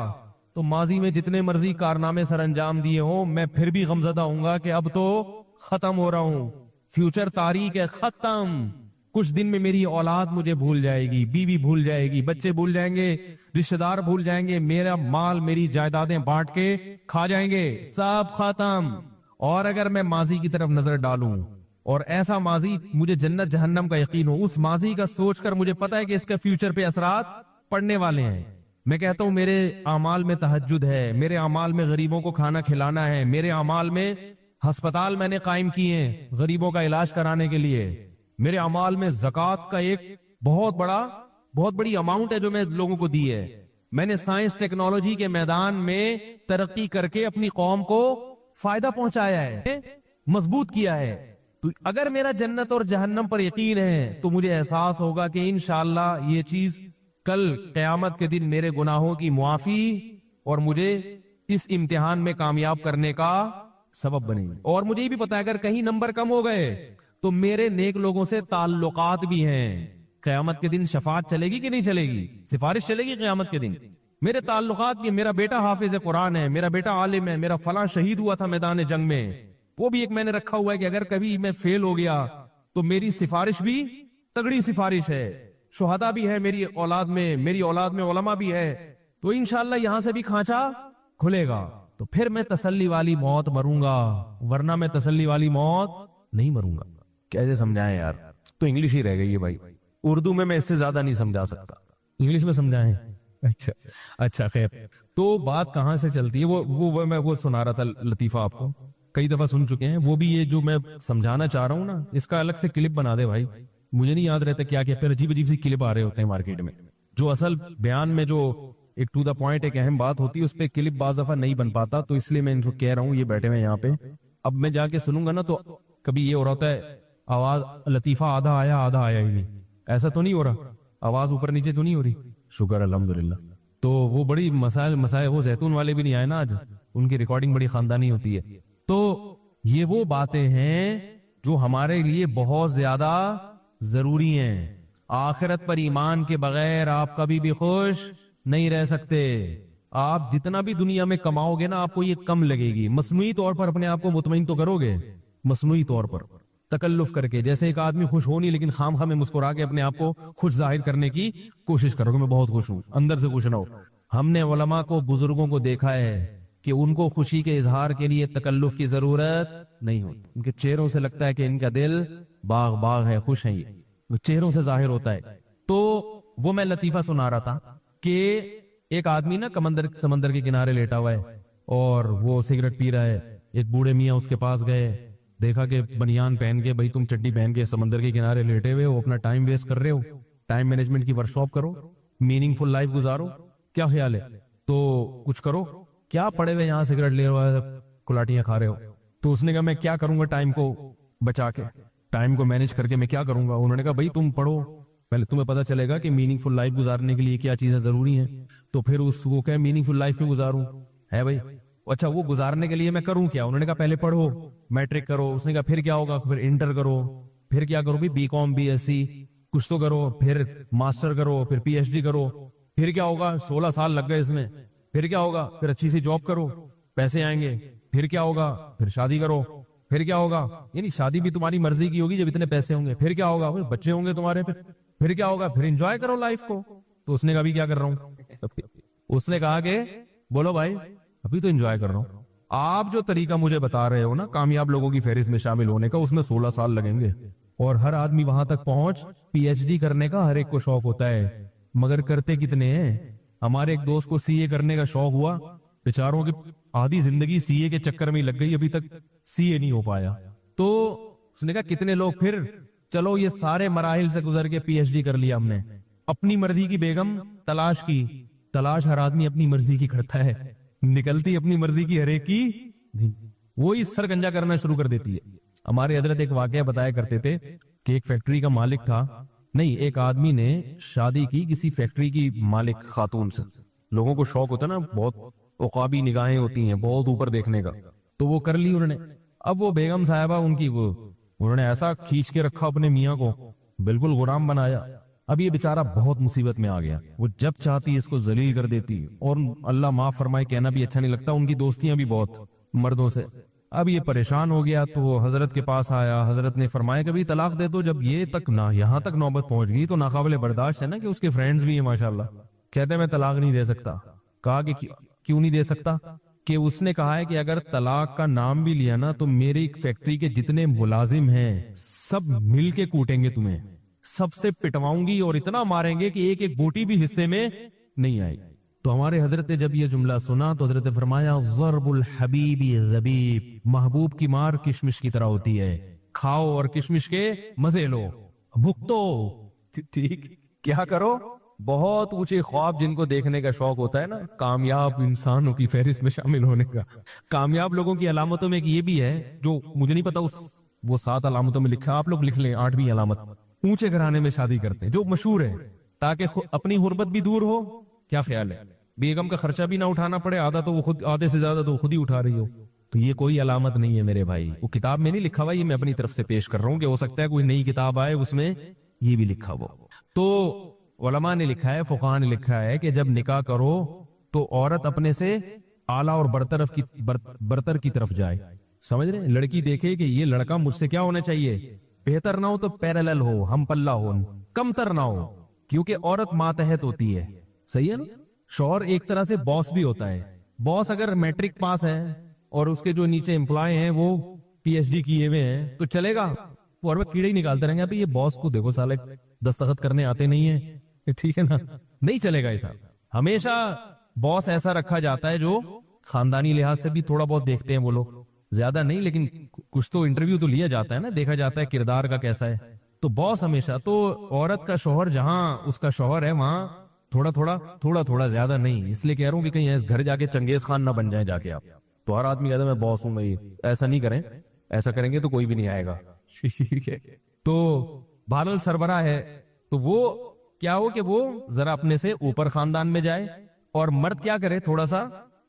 تو ماضی میں جتنے مرضی کارنامے سر انجام دیے ہوں میں پھر بھی غمزدہ ہوں گا کہ اب تو ختم ہو رہا ہوں، فیوچر تاریخ ہے، ختم. کچھ دن میں میری اولاد مجھے بھول جائے گی، بیوی بھول جائے گی، بچے بھول جائیں گے، رشتہ دار بھول جائیں گے، میرا مال میری جائیدادیں بانٹ کے کھا جائیں گے، سب ختم. اور اگر میں ماضی کی طرف نظر ڈالوں اور ایسا ماضی مجھے جنت جہنم کا یقین ہو، اس ماضی کا سوچ کر مجھے پتا ہے کہ اس کے فیوچر پہ اثرات پڑنے والے ہیں. میں کہتا ہوں میرے اعمال میں تہجد ہے، میرے اعمال میں غریبوں کو کھانا کھلانا ہے، میرے اعمال میں ہسپتال میں نے قائم کیے ہیں غریبوں کا علاج کرانے کے لیے، میرے اعمال میں زکوٰۃ کا ایک بہت بڑی اماؤنٹ ہے جو میں لوگوں کو دی ہے. میں نے سائنس ٹیکنالوجی کے میدان میں ترقی کر کے اپنی قوم کو فائدہ پہنچایا ہے، مضبوط کیا ہے. تو اگر میرا جنت اور جہنم پر یقین ہے تو مجھے احساس ہوگا کہ انشاءاللہ یہ چیز کل قیامت کے دن میرے گناہوں کی معافی اور مجھے اس امتحان میں کامیاب کرنے کا سبب بنے گی. اور مجھے بھی پتا ہے اگر کہیں نمبر کم ہو گئے تو میرے نیک لوگوں سے تعلقات بھی ہیں. قیامت کے دن شفاعت چلے گی کہ نہیں چلے گی؟ سفارش چلے گی قیامت کے دن. میرے تعلقات بھی، میرا بیٹا حافظ قرآن ہے، میرا بیٹا عالم ہے، میرا فلاں شہید ہوا تھا میدان جنگ میں، وہ بھی ایک میں نے رکھا ہوا ہے کہ اگر کبھی میں فیل ہو گیا تو میری سفارش بھی تگڑی سفارش ہے. شہداء بھی ہے میری اولاد میں علماء بھی ہے. تو انشاءاللہ یہاں سے بھی کھانچا کھلے گا تو پھر میں تسلی والی موت مروں گا، ورنہ میں تسلی والی موت نہیں مروں گا. کیسے سمجھائیں یار؟ تو انگلش ہی رہ گئی ہے بھائی، اردو میں اس سے زیادہ نہیں سمجھا سکتا، انگلش میں سمجھائیں. اچھا خیر. تو بات کہاں سے چلتی ہے؟ وہ سنا رہا تھا لطیفہ، آپ کو کئی دفعہ سن چکے ہیں وہ بھی. یہ جو میں سمجھانا چاہ رہا ہوں نا اس کا الگ سے کلپ بنا دے بھائی. مجھے نہیں یاد رہتا کیا پھر عجیب سی کلپ آ رہے ہوتے ہیں مارکیٹ میں، جو اصل بیان میں جو ایک ٹو دا پوائنٹ ایک اہم بات ہوتی ہے اس پہ کلپ بعض دفعہ نہیں بن پاتا. تو اس لیے میں ان کو کہہ رہا ہوں، یہ بیٹھے ہوئے یہاں پہ، اب میں جا کے سنوں گا نا تو کبھی یہ ہو رہا ہوتا ہے آواز لطیفہ آدھا آیا ہی نہیں، ایسا تو نہیں ہو رہا، آواز اوپر نیچے تو نہیں ہو رہی. شکر الحمدللہ. تو وہ بڑی مسائل وہ زیتون والے بھی نہیں آئے نا آج، ان کی ریکارڈنگ بڑی خاندانی ہوتی ہے. تو یہ وہ باتیں ہیں جو ہمارے لیے بہت زیادہ ضروری ہیں. آخرت پر ایمان کے بغیر آپ کبھی بھی خوش نہیں رہ سکتے. آپ جتنا بھی دنیا میں کماؤ گے نا آپ کو یہ کم لگے گی. مصنوعی طور پر اپنے آپ کو مطمئن تو کرو گے، مصنوعی طور پر تکلف کر کے، جیسے ایک آدمی خوش ہو نہیں لیکن خام خواہ میں مسکرا کے اپنے آپ کو خوش ظاہر کرنے کی کوشش کرو گے میں بہت خوش ہوں، اندر سے خوش نہ ہو. ہم نے علماء کو، بزرگوں کو دیکھا ہے کہ ان کو خوشی کے اظہار کے لیے تکلف کی ضرورت نہیں ہوتی. ان کے چہروں سے لگتا ہے کہ ان کا دل باغ ہے، خوش ہیں، یہ چہروں سے ظاہر ہوتا ہے. تو وہ میں لطیفہ سنا رہا تھا کہ ایک آدمی نا سمندر کے کنارے لیٹا ہوا ہے اور وہ سگریٹ پی رہا ہے. ایک بوڑھے میاں اس کے پاس گئے، دیکھا کہ بنیان پہن کے، بھائی تم چڈی پہن کے سمندر کے کنارے لیٹے ہوئے ہو، اپنا ٹائم ویسٹ کر رہے ہو، ٹائم مینجمنٹ کی ورکشاپ کرو، میننگ فل لائف گزارو، کیا خیال ہے؟ تو کچھ کرو، کیا پڑے ہوئے یہاں سگریٹ لے رہے ہو، کلاٹیاں کھا رہے ہو؟ تو اس نے کہا میں کیا کروں گا ٹائم کو بچا کے، ٹائم کو مینج کر کے میں کیا کروں گا؟ انہوں نے کہا بھائی تم پڑھو، پہلے تمہیں پتا چلے گا کہ میننگ فل لائف گزارنے کے لیے کیا چیزیں ضروری ہیں. تو پھر اس کو کہ میننگ فل لائف میں گزاروں ہے بھائی. اچھا وہ گزارنے کے لیے میں کروں کیا؟ انہوں نے کہا پہلے پڑھو، میٹرک کرو. اس نے کہا پھر کیا ہوگا؟ پھر انٹر کرو. پھر کیا کرو؟ B Com, B S C کچھ تو کرو. پھر ماسٹر کرو، پھر پی ایچ ڈی کرو. پھر کیا ہوگا؟ 16 سال لگ گئے اس میں. پھر کیا ہوگا؟ پھر اچھی سی جاب کرو، پیسے آئیں گے. پھر کیا ہوگا؟ پھر شادی کرو. پھر کیا ہوگا؟ یعنی شادی بھی تمہاری مرضی کی ہوگی جب اتنے پیسے ہوں گے. پھر کیا ہوگا؟ پھر بچے ہوں گے تمہارے. پھر کیا ہوگا؟ پھر انجوائے کرو لائف کو. تو اس نے کہا ابھی کیا کر رہا ہوں؟ اس نے کہا کہ بولو بھائی ابھی تو انجوائے کر رہا ہوں. آپ جو طریقہ مجھے بتا رہے ہو نا کامیاب لوگوں کی فہرست میں شامل ہونے کا، اس میں 16 سال لگیں گے. اور ہر آدمی وہاں تک پہنچ پی ایچ ڈی کرنے کا ہر ایک کو شوق ہوتا ہے، مگر کرتے کتنے ہیں؟ ہمارے ایک دوست کو سی اے کرنے کا شوق ہوا، بیچاروں کی آدھی زندگی سی اے کے چکر میں لگ گئی، ابھی تک سی اے نہیں ہو پایا. تو اس نے کہا کتنے لوگ پھر چلو یہ سارے مراحل سے گزر کے پی ایچ ڈی کر لیا ہم نے. اپنی مرضی کی بیگم تلاش کی. تلاش ہر آدمی اپنی مرضی کی کرتا ہے، نکلتی اپنی مرضی کی ہر ایک کی وہی سر گنجا کرنا شروع کر دیتی ہے. ہمارے حضرت ایک واقعہ بتایا کرتے تھے کہ ایک فیکٹری کا مالک تھا، نہیں ایک آدمی نے شادی کی کسی فیکٹری کی مالک خاتون سے. لوگوں کو شوق ہوتا ہے نا، بہت عقابی نگاہیں ہوتی ہیں، بہت اوپر دیکھنے کا. تو وہ کر لی انہوں نے. اب وہ بیگم صاحبہ ان کی انہوں نے ایسا کھینچ کے رکھا اپنے میاں کو، بالکل غلام بنایا. اب یہ بیچارہ بہت مصیبت میں آ گیا, وہ جب چاہتی اس کو ذلیل کر دیتی, اور اللہ معاف فرمائے کہنا بھی اچھا نہیں لگتا, ان کی دوستیاں بھی بہت مردوں سے. اب یہ پریشان ہو گیا تو وہ حضرت کے پاس آیا, حضرت نے فرمایا کہ بھی طلاق دے دو. جب یہ تک نہ یہاں تک نوبت پہنچ گئی تو ناقابل برداشت ہے نا کہ اس کے فرینڈز بھی ہیں ماشاءاللہ, کہتے ہیں میں طلاق نہیں دے سکتا. کہا کہ کیوں نہیں دے سکتا؟ کہ اس نے کہا ہے کہ اگر طلاق کا نام بھی لیا نا تو میری فیکٹری کے جتنے ملازم ہیں سب مل کے کوٹیں گے تمہیں, سب سے پٹواؤں گی اور اتنا ماریں گے کہ ایک ایک بوٹی بھی حصے میں نہیں آئی. تو ہمارے حضرت نے جب یہ جملہ سنا تو حضرت نے فرمایا ضرب الحبیب ذبیب, محبوب کی مار کشمش کی طرح ہوتی ہے, کھاؤ اور کشمش کے مزے لو, بھگتو. ٹھیک, کیا کرو؟ بہت اونچے خواب جن کو دیکھنے کا شوق ہوتا ہے نا, کامیاب انسانوں کی فہرست میں شامل ہونے کا. کامیاب لوگوں کی علامتوں میں ایک یہ بھی ہے جو مجھے نہیں پتا, وہ 7 علامتوں میں لکھا, آپ لوگ لکھ لیں 8ویں علامت, اونچے گھرانے میں شادی کرتے ہیں جو مشہور ہے تاکہ اپنی غربت بھی دور ہو. کیا خیال ہے؟ بیگم کا خرچہ بھی نہ اٹھانا پڑے, آدھے سے زیادہ تو خود ہی اٹھا رہی ہو. تو یہ کوئی علامت نہیں ہے میرے بھائی, وہ کتاب میں نہیں لکھا ہوا, یہ میں اپنی طرف سے پیش کر رہا ہوں کہ ہو سکتا ہے کوئی نئی کتاب آئے اس میں یہ بھی لکھا ہوا. تو علماء نے لکھا ہے, فقہاء نے لکھا ہے کہ جب نکاح کرو تو عورت اپنے سے اعلیٰ اور برتر کی طرف جائے. سمجھ رہے ہیں؟ لڑکی دیکھے کہ یہ لڑکا مجھ سے کیا ہونا چاہیے, بہتر نہ ہو تو پیرالل ہو, ہم پلہ ہو, کم تر نہ ہو, کیونکہ عورت ماتحت ہوتی ہے. صحیح ہے نا؟ شوہر ایک طرح سے باس بھی ہوتا ہے. باس اگر میٹرک پاس ہے اور اس کے جو نیچے امپلائی ہیں وہ پی ایچ ڈی کیے ہوئے ہیں تو چلے گا, اور وہ کیڑے ہی نکالتے رہیں گے, ابھی یہ باس کو دیکھو سالے دستخط کرنے آتے نہیں ہیں, ٹھیک ہے نا, نہیں چلے گا ایسا. ہمیشہ باس ایسا رکھا جاتا ہے جو خاندانی لحاظ سے بھی تھوڑا بہت دیکھتے ہیں وہ لوگ, زیادہ نہیں لیکن کچھ تو انٹرویو تو لیا جاتا ہے نا, دیکھا جاتا ہے کردار کا کیسا ہے. تو باس ہمیشہ, تو عورت کا شوہر جہاں اس کا شوہر ہے وہاں تھوڑا تھوڑا زیادہ نہیں. اس لیے کہہ رہا ہوں کہ کہیں گھر جا کے چنگیز خان نہ بن جائیں جا کے آپ. تو ہر آدمی کہتا ہے میں باس ہوں, میں ایسا نہیں کریں, ایسا کریں گے تو کوئی بھی نہیں آئے گا. ٹھیک ہے, تو بہرحال سربراہ ہے تو وہ کیا ہو کہ وہ ذرا اپنے سے اوپر خاندان میں جائے, اور مرد کیا کرے, تھوڑا سا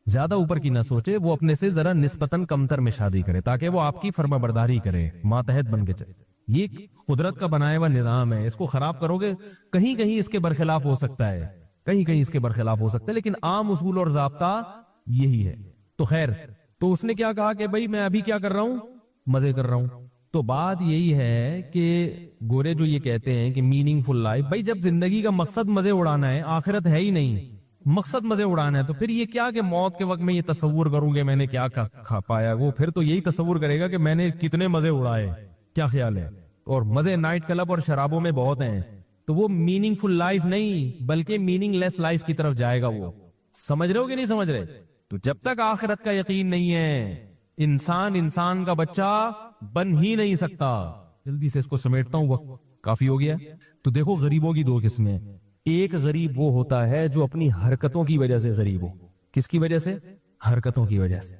زیادہ اوپر کی نہ سوچے, وہ اپنے سے ذرا نسبتاً کمتر میں شادی کرے تاکہ وہ آپ کی فرما برداری کرے, ماتحت بن کے چلے. یہ قدرت کا بنایا ہوا نظام ہے, اس کو خراب کرو گے کہیں کہیں اس کے برخلاف ہو سکتا ہے, کہیں کہیں اس کے برخلاف ہو سکتا ہے, لیکن عام اصول اور ضابطہ یہی ہے. تو خیر, تو اس نے کیا کہا کہ بھائی میں ابھی کیا کر رہا ہوں, مزے کر رہا ہوں. تو بات یہی ہے کہ گورے جو یہ کہتے ہیں کہ میننگ فل لائف, بھائی جب زندگی کا مقصد مزے اڑانا ہے, آخرت ہے ہی نہیں, مقصد مزے اڑانا ہے, تو پھر یہ کیا کہ موت کے وقت میں یہ تصور کروں گے میں نے کیا کھا پایا, وہ پھر تو یہی تصور کرے گا کہ میں نے کتنے مزے اڑائے. کیا خیال ہے؟ اور مزے نائٹ کلب اور شرابوں میں بہت ہیں, تو وہ میننگ فل لائف نہیں بلکہ میننگ لیس لائف کی طرف جائے گا. وہ سمجھ رہے ہو کہ نہیں سمجھ رہے؟ تو جب تک آخرت کا یقین نہیں ہے انسان کا بچہ بن ہی نہیں سکتا. جلدی سے اس کو سمیٹتا ہوں, وقت کافی ہو گیا. تو دیکھو غریبوں کی 2 قسمیں. ایک غریب وہ ہوتا ہے جو اپنی حرکتوں کی وجہ سے غریب ہو. کس کی وجہ سے؟ حرکتوں کی وجہ سے.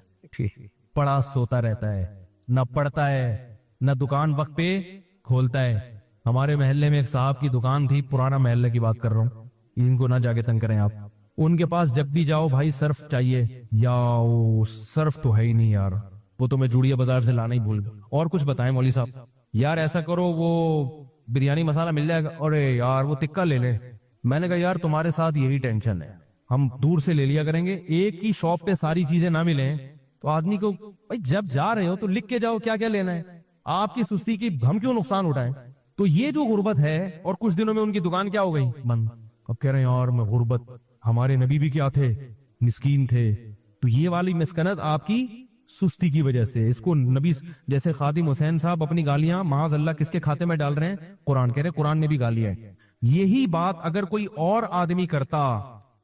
پڑا سوتا رہتا ہے, نہ پڑھتا ہے نہ دکان وقت پہ کھولتا ہے. ہمارے محلے میں ایک صاحب کی دکان تھی, پرانا محلے کی بات کر رہا ہوں, ان کو نہ جا کے تنگ کریں آپ. ان کے پاس جب بھی جاؤ بھائی صرف چاہیے, یا صرف تو ہے ہی نہیں یار, وہ تو میں جوڑیا بازار سے لانا ہی بھول گیا. اور کچھ بتائیں مولوی صاحب, یار ایسا کرو وہ بریانی مسالہ مل جائے گا, ارے یار وہ ٹکا لے لے. میں نے کہا یار تمہارے ساتھ یہی ٹینشن ہے, ہم دور سے لے لیا کریں گے. ایک ہی شاپ پہ ساری چیزیں نہ ملیں تو آدمی کو بھائی جب جا رہے ہو تو لکھ کے جاؤ کیا کیا لینا ہے. آپ کی سستی کی ہم کیوں نقصان اٹھائیں؟ تو یہ جو غربت ہے, اور کچھ دنوں میں ان کی دکان کیا ہو گئی بند. اب کہہ رہے ہیں یار میں غربت, ہمارے نبی بھی کیا تھے, مسکین تھے. تو یہ والی مسکنت آپ کی سستی کی وجہ سے. اس کو نبی جیسے خادم حسین صاحب اپنی گالیاں معاذ اللہ کس کے کھاتے میں ڈال رہے ہیں؟ قرآن کہہ رہے قرآن نے بھی گالی ہے. یہی بات اگر کوئی اور آدمی کرتا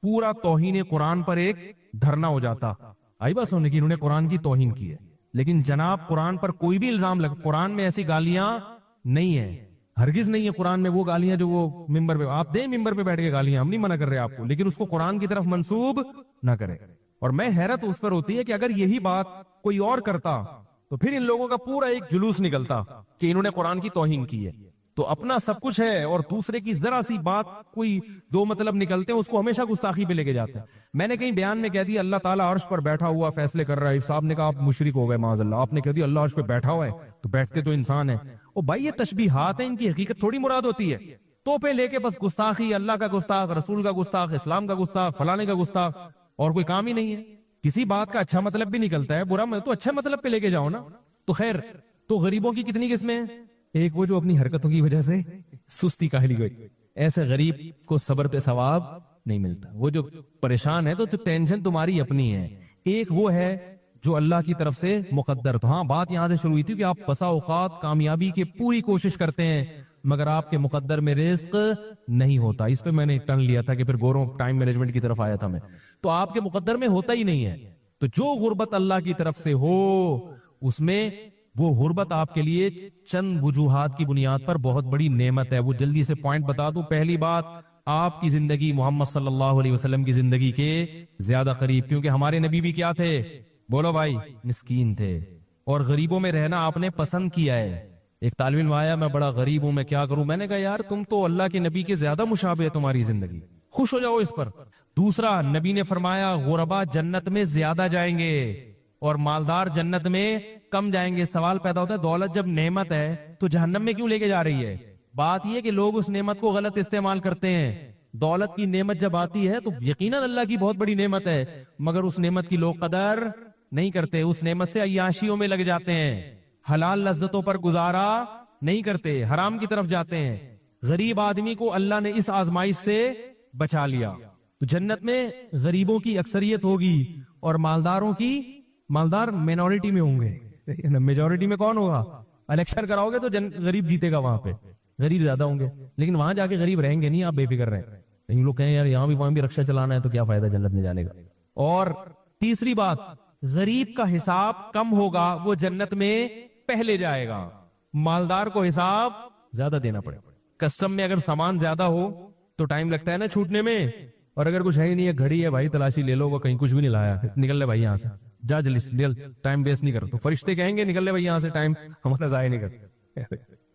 پورا توہین قرآن پر ایک دھرنا ہو جاتا. آئی بات سننے کی, انہوں نے قرآن کی توہین کی ہے, لیکن جناب قرآن پر کوئی بھی الزام قرآن میں ایسی گالیاں نہیں ہے, ہرگز نہیں ہے قرآن میں وہ گالیاں جو وہ ممبر پہ آپ دیں, ممبر پہ بیٹھ کے گالیاں, ہم نہیں منع کر رہے آپ کو, لیکن اس کو قرآن کی طرف منسوب نہ کرے. اور میں حیرت اس پر ہوتی ہے کہ اگر یہی بات کوئی اور کرتا تو پھر ان لوگوں کا پورا ایک جلوس نکلتا کہ انہوں نے قرآن کی توہین کی ہے. تو اپنا سب کچھ ہے اور دوسرے کی ذرا سی بات کوئی 2 مطلب نکلتے ہیں, اس کو ہمیشہ گستاخی پہ لے کے جاتے ہیں. میں نے کہیں بیان میں کہہ دیا اللہ تعالیٰ عرش پر بیٹھا ہوا فیصلے کر رہا ہے, صاحب نے کہا آپ مشرک ہو گئے معاذ اللہ. آپ نے کہہ دیا اللہ عرش پہ بیٹھا ہوا ہے, تو بیٹھتے تو انسان ہے. او بھائی یہ تشبیہات ہیں, ان کی حقیقت تھوڑی مراد ہوتی ہے. توپے لے کے بس گستاخی، اللہ کا گستاخ، رسول کا گستاخ، اسلام کا گستاخ، فلانے کا گستاخ، اور کوئی کام ہی نہیں ہے. کسی بات کا اچھا مطلب بھی نکلتا ہے، برا تو اچھا مطلب پہ لے کے جاؤ نا. تو خیر، تو غریبوں کی کتنی قسمیں ہیں؟ ایک وہ جو اپنی حرکتوں کی وجہ سے سستی کاہلی گئی، ایسے غریب کو صبر پہ ثواب نہیں ملتا. وہ جو پریشان ہے تو ٹینشن تمہاری اپنی ہے. ایک وہ ہے جو اللہ کی طرف سے مقدر. تو ہاں، بات یہاں سے شروع ہوئی تھی کہ آپ بسا اوقات کامیابی کی پوری کوشش کرتے ہیں مگر آپ کے مقدر میں رزق نہیں ہوتا. اس پہ میں نے ٹن لیا تھا کہ پھر گوروں ٹائم مینجمنٹ کی طرف آیا تھا میں. تو آپ کے مقدر میں ہوتا ہی نہیں ہے. تو جو غربت اللہ کی طرف سے ہو اس میں وہ غربت آپ کے لیے چند وجوہات کی بنیاد پر بہت بڑی نعمت ہے. وہ جلدی سے پوائنٹ بتا دوں. پہلی بات، آپ کی زندگی محمد صلی اللہ علیہ وسلم کی زندگی کے زیادہ قریب، کیونکہ ہمارے نبی بھی کیا تھے؟ بولو بھائی، مسکین تھے. اور غریبوں میں رہنا آپ نے پسند کیا ہے. ایک طالب علم آیا، میں بڑا غریب ہوں، میں کیا کروں؟ میں نے کہا یار تم تو اللہ کے نبی کے زیادہ مشابہ ہے تمہاری زندگی، خوش ہو جاؤ اس پر. دوسرا، نبی نے فرمایا غربا جنت میں زیادہ جائیں گے اور مالدار جنت میں کم جائیں گے. سوال پیدا ہوتا ہے دولت جب نعمت ہے تو جہنم میں کیوں لے کے جا رہی ہے؟ بات یہ کہ لوگ اس نعمت کو غلط استعمال کرتے ہیں. دولت کی نعمت جب آتی ہے تو یقیناً اللہ کی بہت بڑی نعمت ہے، مگر اس نعمت کی لوگ قدر نہیں کرتے. اس نعمت سے عیاشیوں میں لگ جاتے ہیں، حلال لذتوں پر گزارا نہیں کرتے، حرام کی طرف جاتے ہیں. غریب آدمی کو اللہ نے اس آزمائش سے بچا لیا. تو جنت میں غریبوں کی اکثریت ہوگی اور مالداروں کی، مالدار مینورٹی میں ہوں گے. میجورٹی میں کون ہوگا؟ الیکشن کراؤ گے تو غریب جیتے گا، وہاں پہ غریب زیادہ ہوں گے، لیکن وہاں جا کے غریب رہیں گے نہیں. آپ بے فکر رہیں. کہیں لوگ کہیں یار یہاں بھی وہاں بھی رکشا چلانا ہے تو کیا فائدہ جنت میں جانے کا. اور تیسری بات، غریب کا حساب کم ہوگا، وہ جنت میں پہلے جائے گا. مالدار کو حساب زیادہ دینا پڑے. کسٹم میں اگر سامان زیادہ ہو تو ٹائم لگتا ہے نا چھوٹنے میں، اور اگر کچھ ہے ہی نہیں ہے، گھڑی ہے بھائی تلاشی لے لو، وہ کہیں کچھ بھی نہیں لایا، نکل لے بھائی یہاں سے، جا جلدی سے، ٹائم ویسٹ نہیں کر. تو فرشتے کہیں گے نکل لے بھائی یہاں سے، ٹائم ہمارا ضائع نہیں کر،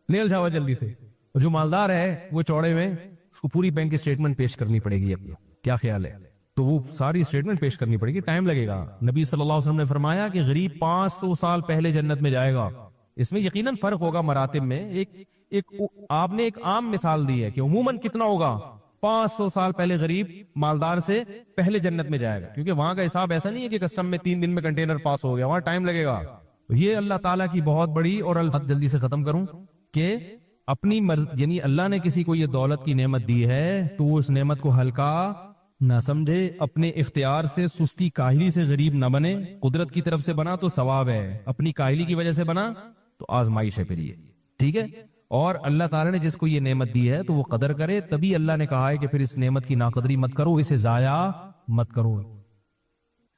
نکل جاؤ جلدی سے. جو مالدار ہے وہ چوڑے میں اس کو پوری بینک اسٹیٹمنٹ پیش کرنی پڑے گی اپنی. کیا خیال ہے؟ تو وہ ساری اسٹیٹمنٹ پیش کرنی پڑے گی، ٹائم لگے گا. نبی صلی اللہ علیہ وسلم نے فرمایا کہ غریب 500 سال پہلے جنت میں جائے گا. اس میں یقیناً فرق ہوگا مراتب میں. آپ نے ایک عام مثال دی ہے کہ عموماً کتنا ہوگا؟ 500 سال پہلے غریب مالدار سے پہلے جنت میں جائے گا، کیونکہ وہاں کا حساب ایسا نہیں ہے کہ کسٹم میں 3 دن میں کنٹینر پاس ہو گیا، وہاں ٹائم لگے گا. یہ اللہ تعالیٰ کی بہت بڑی، اور جلدی سے ختم کروں کہ اپنی یعنی اللہ نے کسی کو یہ دولت کی نعمت دی ہے تو وہ اس نعمت کو ہلکا نہ سمجھے. اپنے اختیار سے، سستی کاہلی سے غریب نہ بنے. قدرت کی طرف سے بنا تو ثواب ہے، اپنی کاہلی کی وجہ سے بنا تو آزمائش ہے پھر یہ. ٹھیک ہے؟ اور اللہ تعالیٰ نے جس کو یہ نعمت دی ہے تو وہ قدر کرے. تبھی اللہ نے کہا ہے کہ پھر اس نعمت کی ناقدری مت کرو، اسے ضائع مت کرو.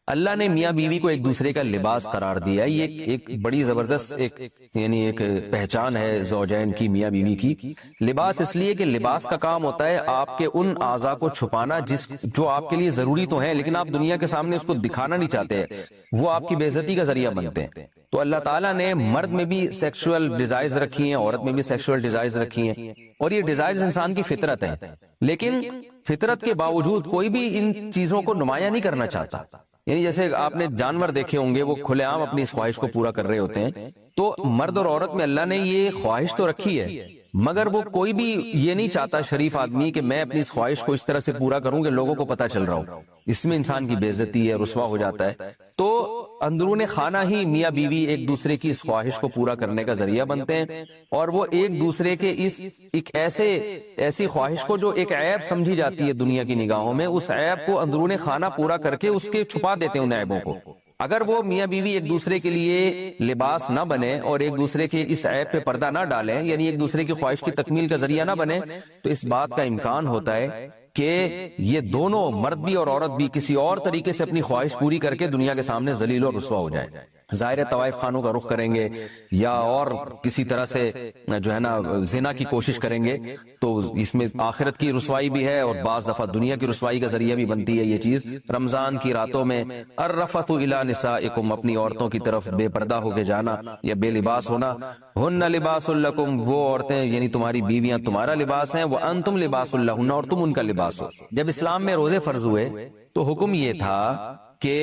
اللہ نے میاں بیوی کو ایک دوسرے کا لباس قرار دیا ہے. یہ ایک بڑی زبردست ایک پہچان ہے زوجین کی، میاں بیوی کی. لباس اس لیے کہ لباس کا کام ہوتا ہے آپ کے ان اعضاء کو چھپانا جو آپ کے لیے ضروری تو ہیں لیکن آپ دنیا کے سامنے اس کو دکھانا نہیں چاہتے، وہ آپ کی بے عزتی کا ذریعہ بنتے ہیں. تو اللہ تعالیٰ نے مرد میں بھی سیکشول ڈیزائرز رکھی ہیں، عورت میں بھی سیکشول ڈیزائرز رکھی ہیں، اور یہ ڈیزائرز انسان کی فطرت ہیں. لیکن فطرت کے باوجود کوئی بھی ان چیزوں کو نمایاں نہیں کرنا چاہتا. یعنی جیسے آپ نے جانور دیکھے ہوں گے، وہ کھلے عام اپنی اس خواہش کو پورا کر رہے ہوتے ہیں. تو مرد اور عورت میں اللہ نے یہ خواہش تو رکھی ہے، مگر وہ کوئی بھی یہ نہیں چاہتا شریف آدمی کہ میں اپنی اس خواہش کو اس طرح سے پورا کروں کہ لوگوں کو پتہ چل رہا ہو. اس میں انسان کی بے عزتی ہے، رسوا ہو جاتا ہے. تو اندرون خانہ ہی میاں بیوی ایک دوسرے کی اس خواہش کو پورا کرنے کا ذریعہ بنتے ہیں، اور وہ ایک دوسرے کے ایک ایسی خواہش کو جو ایک عیب سمجھی جاتی ہے دنیا کی نگاہوں میں، اس عیب کو اندرون خانہ پورا کر کے اس کے چھپا دیتے ہیں ان عیبوں کو. اگر وہ میاں بیوی ایک دوسرے کے لیے لباس نہ بنے اور ایک دوسرے کے اس عیب پہ پردہ نہ ڈالیں، یعنی ایک دوسرے کی خواہش کی تکمیل کا ذریعہ نہ بنے، تو اس بات کا امکان ہوتا ہے کہ یہ دونوں مرد بھی اور عورت بھی کسی اور طریقے سے اپنی خواہش پوری کر کے دنیا کے سامنے ذلیل اور رسوا ہو جائیں. ظاہر طوائف خانوں کا رخ کریں گے یا اور کسی طرح سے جو ہے نا زنا کی کوشش کریں گے، تو اس میں آخرت کی رسوائی بھی ہے اور بعض دفعہ دنیا کی رسوائی کا ذریعہ بھی بنتی ہے یہ چیز. رمضان کی راتوں میں الرفث الی نسائکم، اپنی عورتوں کی طرف بے پردہ ہو کے جانا یا بے لباس ہونا. ہن لباس لکم، وہ عورتیں یعنی تمہاری بیویاں تمہارا لباس ہیں، وانتم لباس لہن، اور تم ان کا لباس ہو. جب اسلام میں روزے فرض ہوئے تو حکم یہ تھا کہ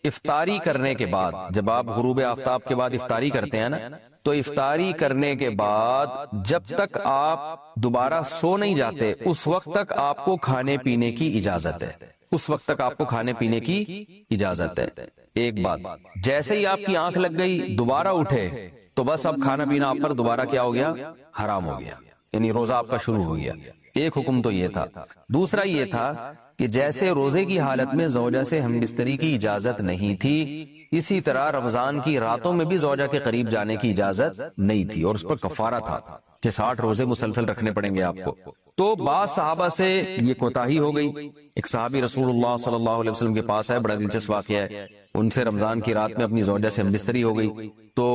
افطاری کرنے کے بعد، جب آپ غروب آفتاب کے بعد افطاری کرتے ہیں نا، تو افطاری کرنے کے بعد جب تک آپ دوبارہ سو نہیں جاتے اس وقت تک آپ کو کھانے پینے کی اجازت ہے، اس وقت تک آپ کو کھانے پینے کی اجازت ہے۔ ایک بات، جیسے ہی آپ کی آنکھ لگ گئی دوبارہ اٹھے تو بس اب کھانا پینا آپ پر دوبارہ کیا ہو گیا؟ حرام ہو گیا، یعنی روزہ آپ کا شروع ہو گیا۔ ایک حکم تو یہ تھا۔ دوسرا یہ تھا کہ جیسے روزے کی حالت میں زوجہ سے ہم بستری کی اجازت نہیں تھی، اسی طرح رمضان کی راتوں میں بھی زوجہ کے قریب جانے کی اجازت نہیں تھی، اور اس پر کفارہ تھا کہ 60 روزے مسلسل رکھنے پڑیں گے آپ کو۔ تو بعض صحابہ سے یہ کوتاہی ہو گئی۔ ایک صحابی رسول اللہ صلی اللہ علیہ وسلم کے پاس ہے، بڑا دلچسپ واقعہ ہے، ان سے رمضان کی رات میں اپنی زوجہ سے ہم بستری ہو گئی، تو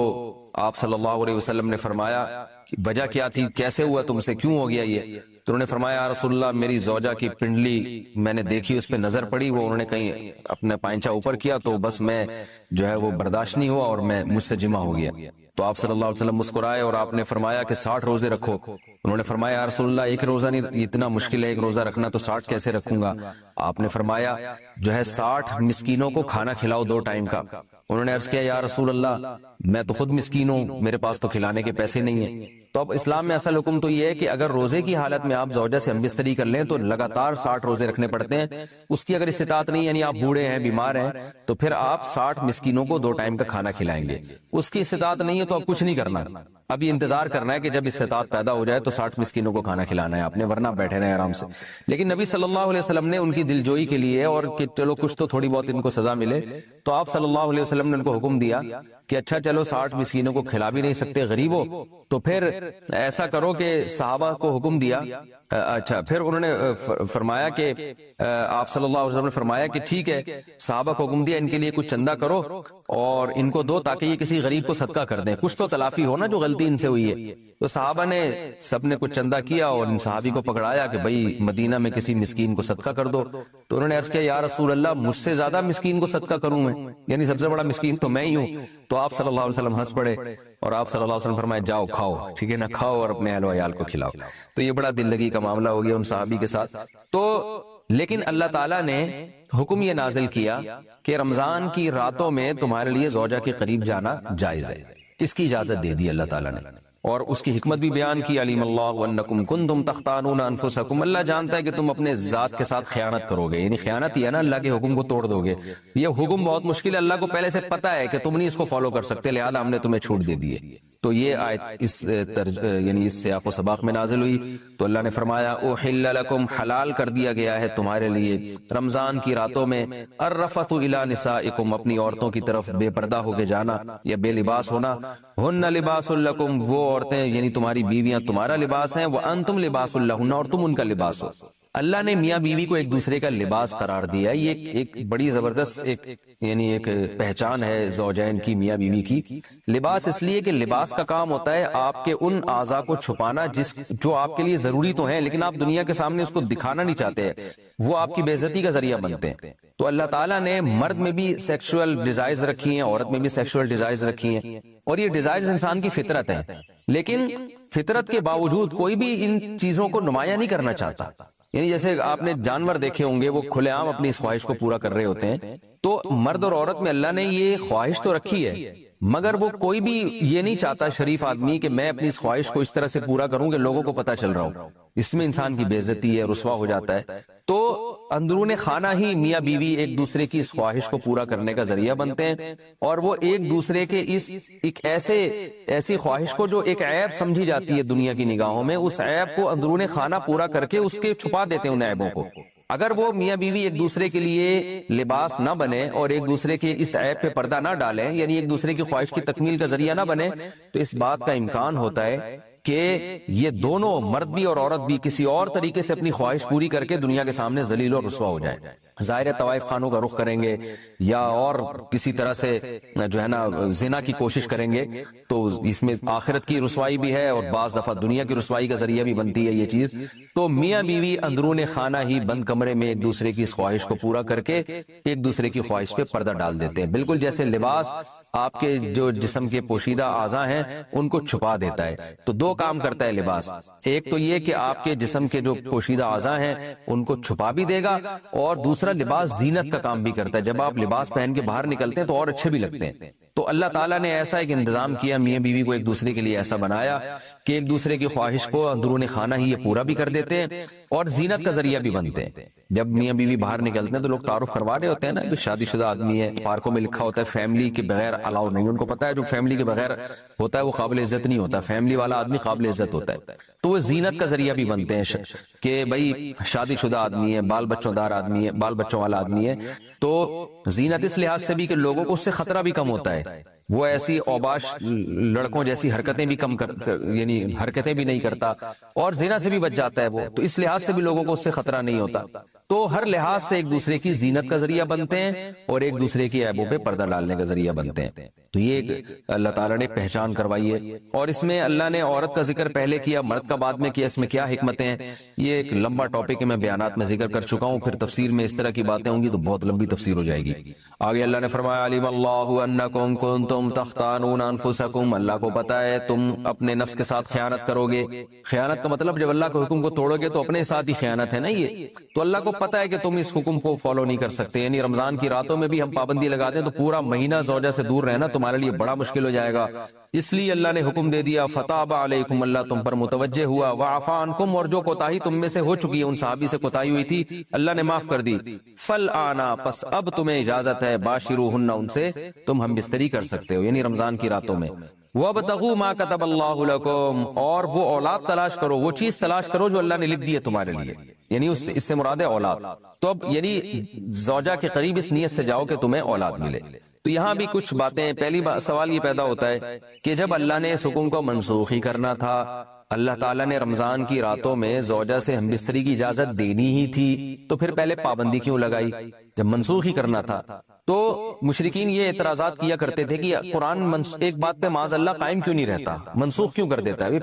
آپ صلی اللہ علیہ وسلم نے فرمایا وجہ کیا تھی، کیسے ہوا تم سے، کیوں ہو گیا یہ؟ تو انہوں نے فرمایا یا رسول اللہ، میری زوجہ کی پنڈلی میں نے دیکھی، اس پہ نظر پڑی، وہ انہوں نے کہیں اپنا پائنچہ اوپر کیا تو بس میں جو ہے وہ برداشت نہیں ہوا اور میں مجھ سے جمع ہو گیا۔ تو آپ صلی اللہ علیہ وسلم مسکرائے اور آپ نے فرمایا کہ 60 روزے رکھو۔ انہوں نے فرمایا یا رسول اللہ، ایک روزہ نہیں، اتنا مشکل ہے ایک روزہ رکھنا، تو 60 کیسے رکھوں گا؟ آپ نے فرمایا جو ہے 60 مسکینوں کو کھانا کھلاؤ 2 ٹائم کا۔ انہوں نے عرض کیا یا رسول اللہ، میں تو خود مسکین ہوں، میرے پاس تو کھلانے کے پیسے نہیں ہیں۔ تو اب اسلام میں اصل حکم تو یہ ہے کہ اگر روزے کی حالت میں آپ زوجہ سے ہم بستری کر لیں تو لگاتار 60 روزے رکھنے پڑتے ہیں۔ اس کی اگر استطاعت نہیں، یعنی آپ بوڑھے ہیں، بیمار ہیں، تو پھر آپ 60 مسکینوں کو 2 ٹائم کا کھانا کھلائیں گے۔ اس کی استطاعت نہیں ہے تو اب کچھ نہیں کرنا، ابھی انتظار کرنا ہے کہ جب استطاعت پیدا ہو جائے تو 60 مسکینوں کو کھانا کھلانا ہے آپ نے، ورنہ بیٹھے رہے آرام سے۔ لیکن نبی صلی اللہ علیہ وسلم نے ان کی دلجوئی کے لیے اور کہ چلو کچھ تو تھوڑی بہت ان کو سزا ملے، تو آپ صلی اللہ علیہ وسلم نے ان کو حکم دیا کہ اچھا چلو 60 مسکینوں کو کھلا بھی نہیں سکتے، غریب ہو، تو پھر ایسا کرو کہ صحابہ کو حکم دیا، اچھا پھر انہوں نے فرمایا کہ آپ صلی اللہ علیہ وسلم نے فرمایا کہ ٹھیک ہے، صحابہ کو حکم دیا ان کے لیے کچھ چندہ کرو اور ان کو دو تاکہ یہ کسی غریب کو صدقہ کر دیں، کچھ تو تلافی ہو نا جو غلطی ان سے ہوئی ہے۔ تو صحابہ نے سب نے کچھ چندہ کیا اور ان صحابی کو پکڑایا کہ بھائی مدینہ میں کسی مسکین کو صدقہ کر دو۔ تو انہوں نے عرض کیا یا رسول اللہ، مجھ سے زیادہ مسکین کو صدقہ کروں میں، یعنی سب سے بڑا مسکین تو میں ہی ہوں۔ تو آپ صلی اللہ علیہ وسلم ہنس پڑے اور آپ صلی اللہ علیہ وسلم فرمائے جاؤ کھاؤ، ٹھیک ہے نا، کھاؤ اور اپنے اہل و عیال کو کھلاؤ۔ تو یہ بڑا دل لگی کا معاملہ ہو گیا ان صحابی کے ساتھ۔ تو لیکن اللہ تعالیٰ نے حکم یہ نازل کیا کہ رمضان کی راتوں میں تمہارے لیے زوجہ کے قریب جانا جائز ہے، اس کی اجازت دے دی اللہ تعالیٰ نے، اور اس کی حکمت بھی بیان کی۔ علیم اللہ انکم کنتم تختانون انفسکم، اللہ جانتا ہے کہ تم اپنے ذات کے ساتھ خیانت کرو گے، یعنی خیانت یہ ہے نا اللہ کے حکم کو توڑ دو گے، یہ حکم بہت مشکل ہے، اللہ کو پہلے سے پتا ہے کہ تم نہیں اس کو فالو کر سکتے، لہذا ہم نے تمہیں چھوٹ دے دی ہے۔ تو یہ آیت یعنی اس سیاق و سباق میں نازل ہوئی، تو اللہ نے فرمایا احل لکم، حلال کر دیا گیا ہے تمہارے لیے رمضان کی راتوں میں، الرفث الی نسائکم، اپنی عورتوں کی طرف بے پردہ ہو کے جانا یا بے لباس ہونا، ہن لباس لکم، وہ عورتیں یعنی تمہاری بیویاں تمہارا لباس ہیں، وانتم لباس لہن، اور تم ان کا لباس ہو۔ اللہ نے میاں بیوی کو ایک دوسرے کا لباس قرار دیا، یہ ایک بڑی زبردست ایک پہچان ہے زوجین کی، میاں بیوی کی۔ لباس اس لیے کہ لباس کا کام ہوتا ہے آپ کے ان اعضاء کو چھپانا جو آپ کے لیے ضروری تو ہیں لیکن آپ دنیا کے سامنے اس کو دکھانا نہیں چاہتے، وہ آپ کی بے عزتی کا ذریعہ بنتے ہیں۔ تو اللہ تعالیٰ نے مرد میں بھی سیکشول ڈیزائرز رکھی ہیں، عورت میں بھی سیکشول ڈیزائرز رکھی ہیں، اور یہ ڈیزائرز انسان کی فطرت ہے، لیکن فطرت کے باوجود کوئی بھی ان چیزوں کو نمایاں نہیں کرنا چاہتا۔ یعنی جیسے آپ نے جانور دیکھے ہوں گے، وہ کھلے عام اپنی اس خواہش کو پورا کر رہے ہوتے ہیں، تو مرد اور عورت میں اللہ نے یہ خواہش تو رکھی ہے، مگر وہ کوئی بھی یہ نہیں چاہتا شریف آدمی کہ میں اپنی اس خواہش کو اس طرح سے پورا کروں کہ لوگوں کو پتہ چل رہا ہو، اس میں انسان کی بے عزتی ہے، رسوا ہو جاتا ہے۔ تو اندرون خانہ ہی میاں بیوی ایک دوسرے کی اس خواہش کو پورا کرنے کا ذریعہ بنتے ہیں، اور وہ ایک دوسرے کے ایک ایسی خواہش کو جو ایک عیب سمجھی جاتی ہے دنیا کی نگاہوں میں، اس عیب کو اندرون خانہ پورا کر کے اس کے چھپا دیتے ہیں ان عیبوں کو۔ اگر وہ میاں بیوی ایک دوسرے کے لیے لباس نہ بنے اور ایک دوسرے کے اس عیب پہ پردہ نہ ڈالیں، یعنی ایک دوسرے کی خواہش کی تکمیل کا ذریعہ نہ بنے، تو اس بات کا امکان ہوتا ہے کہ یہ دونوں مرد بھی اور عورت بھی کسی اور طریقے سے اپنی خواہش پوری کر کے دنیا کے سامنے ذلیل اور رسوا ہو جائیں، ظاہر طوائف خانوں کا رخ کریں گے یا اور کسی طرح سے جو ہے نا زنا کی کوشش کریں گے، تو اس میں آخرت کی رسوائی بھی ہے اور بعض دفعہ دنیا کی رسوائی کا ذریعہ بھی بنتی ہے یہ چیز۔ تو میاں بیوی اندرون خانہ ہی بند کمرے میں ایک دوسرے کی اس خواہش کو پورا کر کے ایک دوسرے کی خواہش پہ پردہ ڈال دیتے ہیں، بالکل جیسے لباس آپ کے جو جسم کے پوشیدہ اعضاء ہیں ان کو چھپا دیتا ہے۔ تو دو کام کرتا ہے لباس. ایک تو یہ کہ آپ کے جسم کے جو پوشیدہ اعضاء ہیں ان کو چھپا بھی دے گا, اور دوسرا لباس زینت کا کام بھی کرتا ہے. جب آپ لباس پہن کے باہر نکلتے ہیں تو اور اچھے بھی لگتے ہیں. تو اللہ تعالیٰ نے ایسا ایک انتظام کیا, میاں بیوی کو ایک دوسرے کے لیے ایسا بنایا کہ ایک دوسرے کی خواہش کو اندرون خانہ ہی یہ پورا بھی کر دیتے ہیں اور زینت کا ذریعہ بھی بنتے ہیں. جب میاں بیوی باہر نکلتے ہیں تو لوگ تعارف کروا رہے ہوتے ہیں نا, جو شادی شدہ آدمی ہے, پارکوں میں لکھا ہوتا ہے فیملی کے بغیر الاؤ نہیں. ان کو پتا ہے جو فیملی کے بغیر ہوتا ہے وہ قابل عزت نہیں ہوتا, فیملی والا آدمی قابل عزت ہوتا ہے. تو وہ زینت کا ذریعہ بھی بنتے ہیں کہ بھائی شادی شدہ آدمی ہے, بال بچوں دار آدمی ہے, بال بچوں والا آدمی ہے. تو زینت اس لحاظ سے بھی کہ لوگوں کو اس سے خطرہ بھی کم ہوتا ہے, وہ ایسی اوباش لڑکوں جیسی حرکتیں بھی کم یعنی حرکتیں بھی نہیں کرتا, اور زنا سے بھی بچ جاتا ہے وہ. تو اس لحاظ سے بھی لوگوں کو اس سے خطرہ نہیں ہوتا. تو ہر لحاظ سے ایک دوسرے کی زینت کا ذریعہ بنتے ہیں اور ایک دوسرے کی عیبوں پہ پردہ ڈالنے کا ذریعہ بنتے ہیں. تو یہ ایک اللہ تعالیٰ نے پہچان کروائی ہے. اور اس میں اللہ نے عورت کا ذکر پہلے کیا, مرد کا بعد میں کیا. اس میں کیا حکمتیں ہیں, یہ ایک لمبا ٹاپک ہے, میں بیانات میں ذکر کر چکا ہوں. پھر تفسیر میں اس طرح کی باتیں ہوں گی تو بہت لمبی تفسیر ہو جائے گی. آگے اللہ نے فرمایا علیم اللہ انکم کنتم تختانون انفسکم, اللہ کو پتا ہے تم اپنے نفس کے ساتھ خیانت کرو گے. خیانت کا مطلب جب اللہ کے حکم کو توڑو گے تو اپنے ساتھ ہی خیانت ہے نا یہ. تو اللہ کو پتا ہے کہ تم اس حکم کو فالو نہیں کر سکتے. یعنی رمضان کی راتوں میں بھی ہم پابندی لگاتے ہیں تو پورا مہینہ زوجہ سے دور رہنا تمہارے لیے بڑا مشکل ہو جائے گا. اس لیے اللہ نے حکم دے دیا فتاب علیکم, اللہ تم پر متوجہ ہوا, وعفا عنکم, اور جو کوتاہی تم میں سے ہو چکی ہے, ان صحابی سے کوتاہی ہوئی تھی اللہ نے معاف کر دی. فالآنا, پس اب تمہیں اجازت ہے, باشروہن, ان سے تم ہم بستری کر سکتے ہو یعنی رمضان کی راتوں میں. وابتغوا ما كتب اللہ لکم, اور وہ اولاد تلاش کرو, وہ چیز تلاش کرو جو اللہ نے لکھ دی ہے تمہارے لیے, یعنی اس سے مراد ہے اولاد. تو اب یعنی زوجہ کے قریب اس نیت سے جاؤ کہ تمہیں اولاد ملے. تو یہاں بھی کچھ باتیں, پہلی سوال یہ پیدا ہوتا ہے کہ جب اللہ نے اس حکم کو منسوخ ہی کرنا تھا, اللہ تعالیٰ نے رمضان کی راتوں میں زوجہ سے ہم بستری کی اجازت دینی ہی تھی, تو پھر پہلے پابندی کیوں لگائی جب منسوخ ہی کرنا تھا؟ تو مشرکین یہ اعتراضات کیا کرتے تھے کہ قرآن ایک بات پہ معاذ اللہ قائم کیوں نہیں رہتا, منسوخ کیوں کر دیتا ہے.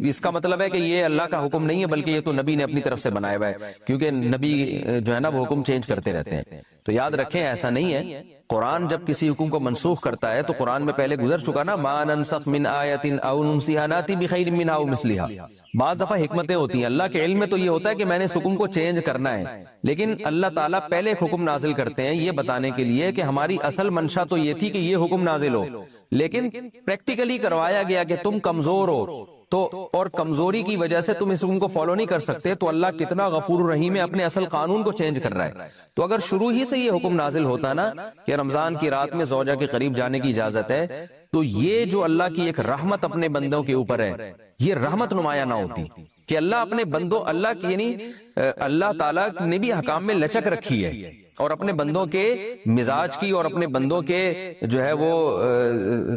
اس کا مطلب ہے کہ یہ اللہ کا حکم نہیں ہے بلکہ یہ تو نبی نے اپنی طرف سے بنایا ہوا ہے, کیونکہ نبی جو ہے نا وہ حکم چینج کرتے رہتے ہیں. تو یاد رکھیں ایسا نہیں ہے, قرآن جب کسی حکم کو منسوخ کرتا ہے تو قرآن میں پہلے گزر چکا نا, ما ننسخ من آیت او ننسیها ناتی بخیر منها او مثلها. بعض دفعہ حکمتیں ہوتی ہیں, اللہ کے علم میں تو یہ ہوتا ہے کہ میں نے اس حکم کو چینج کرنا ہے, لیکن اللہ تعالیٰ پہلے ایک حکم نازل کرتے ہیں یہ بتانے کے لیے کہ ہماری اصل منشا تو یہ تھی کہ یہ حکم نازل ہو, لیکن پریکٹیکلی کروایا گیا کہ تم کمزور ہو تو, اور کمزوری کی وجہ سے تم اس حکم کو فالو نہیں کر سکتے, تو اللہ کتنا غفور رحیم ہے, اپنے اصل قانون کو چینج کر رہا ہے. تو اگر شروع ہی سے یہ حکم نازل ہوتا نا کہ رمضان کی رات میں زوجہ کے قریب جانے کی اجازت ہے, تو یہ جو اللہ کی ایک رحمت اپنے بندوں کے اوپر ہے, یہ رحمت نمایاں نہ ہوتی کہ اللہ اپنے بندوں, اللہ کی یعنی اللہ تعالیٰ نے بھی حکام میں لچک رکھی ہے, اور اپنے بندوں کے مزاج کی اور اپنے بندوں کے جو ہے وہ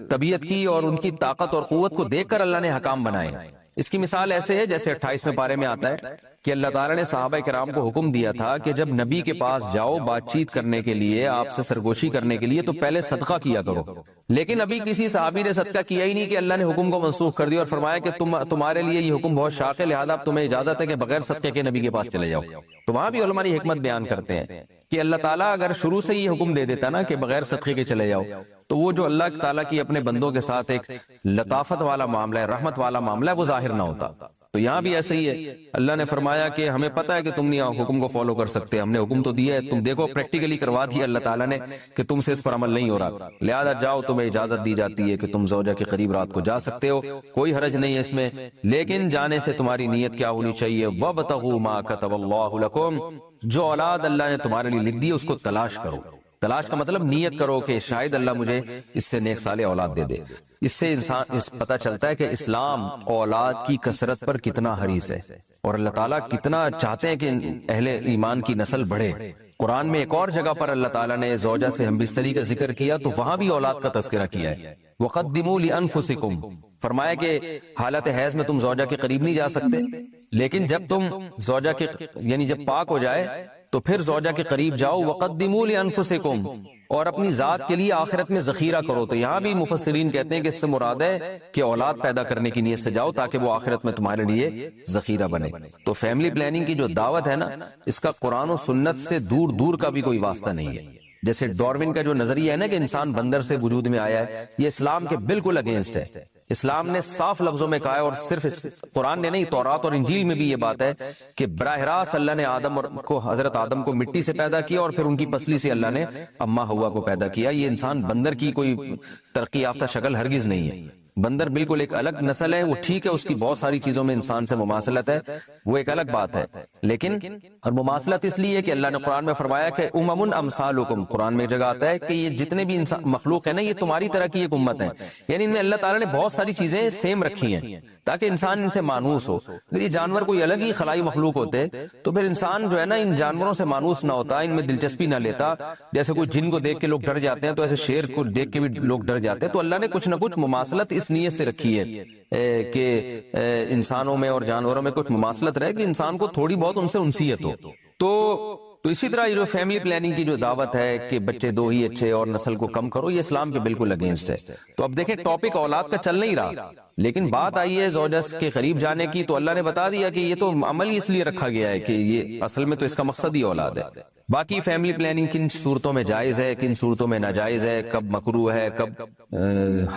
طبیعت کی اور ان کی طاقت اور قوت کو دیکھ کر اللہ نے حکام بنائے. اس کی مثال ایسے ہے جیسے 28ویں پارے میں آتا ہے کہ اللہ تعالیٰ نے صحابہ کرام کو حکم دیا تھا کہ جب نبی کے پاس جاؤ بات چیت کرنے کے لیے, آپ سے سرگوشی کرنے کے لیے, تو پہلے صدقہ کیا کرو. لیکن ابھی کسی صحابی نے صدقہ کیا ہی نہیں کہ اللہ نے حکم کو منسوخ کر دیا اور فرمایا کہ تمہارے لیے یہ حکم بہت شاق ہے, لہذا اب تمہیں اجازت ہے کہ بغیر صدقے کے نبی کے پاس چلے جاؤ. تو وہاں بھی علماء حکمت بیان کرتے ہیں کہ اللہ تعالیٰ اگر شروع سے یہ حکم دے دیتا نا کہ بغیر صدقے کے چلے جاؤ, تو وہ جو اللہ تعالیٰ کی اپنے بندوں کے ساتھ ایک لطافت والا معاملہ ہے, رحمت والا معاملہ ہے, وہ ظاہر نہ ہوتا. تو یہاں بھی ایسے ہی ہے, اللہ نے فرمایا کہ ہمیں پتا ہے کہ تم نہیں حکم کو فالو کر سکتے, ہم نے حکم تو دیا ہے, تم دیکھو پریکٹیکلی کروا دیا اللہ تعالیٰ نے کہ تم سے اس پر عمل نہیں ہو رہا, لہذا جاؤ, تمہیں اجازت دی جاتی ہے کہ تم زوجہ کے قریب رات کو جا سکتے ہو, کوئی حرج نہیں ہے اس میں, لیکن جانے سے تمہاری نیت کیا ہونی چاہیے, وَابْتَغُوا مَا كَتَبَ اللَّهُ لَكُمْ, جو اولاد اللہ نے تمہارے لیے لکھ دی اس کو تلاش کرو. تلاش کا مطلب نیت کرو کہ شاید اللہ مجھے اس سے نیک صالح اولاد دے دے. اس سے انسان پتہ چلتا ہے کہ اسلام اولاد کی کثرت پر کتنا حریص ہے, اور اللہ تعالیٰ کتنا چاہتے ہیں کہ اہل ایمان کی نسل بڑھے. قرآن میں ایک اور جگہ پر اللہ تعالیٰ نے زوجہ سے ہم بستری کا ذکر کیا تو وہاں بھی اولاد کا تذکرہ کیا ہے. وَقَدِّمُوا لِأَنفُسِكُمْ, فرمایا کہ حالت حیض میں تم زوجہ کے قریب نہیں جا سکتے, لیکن جب تم زوجہ کے یعنی جب پاک ہو جائے تو پھر زوجہ کے قریب جاؤ. وَقَدِّمُوا لِأَنفُسِكُمْ, اور اپنی ذات کے لیے آخرت میں ذخیرہ کرو. تو یہاں بھی مفسرین کہتے ہیں کہ اس سے مراد ہے کہ اولاد پیدا کرنے کی نیت سے جاؤ تاکہ وہ آخرت میں تمہارے لیے ذخیرہ بنے. تو فیملی پلاننگ کی جو دعوت ہے نا, اس کا قرآن و سنت سے دور دور کا بھی کوئی واسطہ نہیں ہے. جیسے ڈاروین کا جو نظریہ ہے نا کہ انسان بندر سے وجود میں آیا ہے، یہ اسلام کے بالکل اگینسٹ ہے۔ اسلام نے صاف لفظوں میں کہا ہے، اور صرف قرآن نے نہیں، تورات اور انجیل میں بھی یہ بات ہے کہ براہ راست اللہ نے حضرت آدم کو مٹی سے پیدا کیا، اور پھر ان کی پسلی سے اللہ نے اما حوا کو پیدا کیا۔ یہ انسان بندر کی کوئی ترقی یافتہ شکل ہرگز نہیں ہے۔ بندر بالکل ایک الگ نسل ہے، وہ ٹھیک ہے، اس کی بہت ساری چیزوں میں انسان سے مماثلت ہے، وہ ایک الگ بات ہے، لیکن اور مماثلت اس لیے کہ اللہ نے قرآن میں فرمایا کہ امم امثالکم، قرآن میں ایک جگہ آتا ہے کہ یہ جتنے بھی انسان مخلوق ہے نا، یہ تمہاری طرح کی ایک امت ہے، یعنی ان میں اللہ تعالیٰ نے بہت ساری چیزیں سیم رکھی ہیں تاکہ انسان ان سے مانوس ہو۔ اگر یہ جانور کوئی الگ ہی خلائی مخلوق ہوتے تو پھر انسان جو ہے نا ان جانوروں سے مانوس نہ ہوتا، ان میں دلچسپی نہ لیتا۔ جیسے کوئی جن کو دیکھ کے لوگ ڈر جاتے ہیں تو ایسے شیر کو دیکھ کے بھی لوگ ڈر جاتے ہیں۔ تو اللہ نے کچھ نہ کچھ مماثلت اس نیت سے رکھی ہے کہ انسانوں میں اور جانوروں میں کچھ مماثلت رہے، کہ انسان کو تھوڑی بہت ان سے انسیت ہو۔ تو اسی طرح یہ جو فیملی پلاننگ کی جو دعوت ہے کہ بچے دو ہی اچھے اور نسل کو کم کرو، یہ اسلام کے بالکل اگینسٹ ہے۔ تو اب دیکھیں ٹاپک اولاد کا چل نہیں رہا، لیکن بات آئی ہے زوجہ کے قریب جانے کی، تو اللہ نے بتا دیا کہ یہ تو عمل ہی اس لیے رکھا گیا ہے کہ یہ اصل میں تو اس کا مقصد ہی اولاد ہے۔ باقی فیملی پلاننگ کن صورتوں میں جائز ہے، کن صورتوں میں ناجائز ہے، کب مکروہ ہے، کب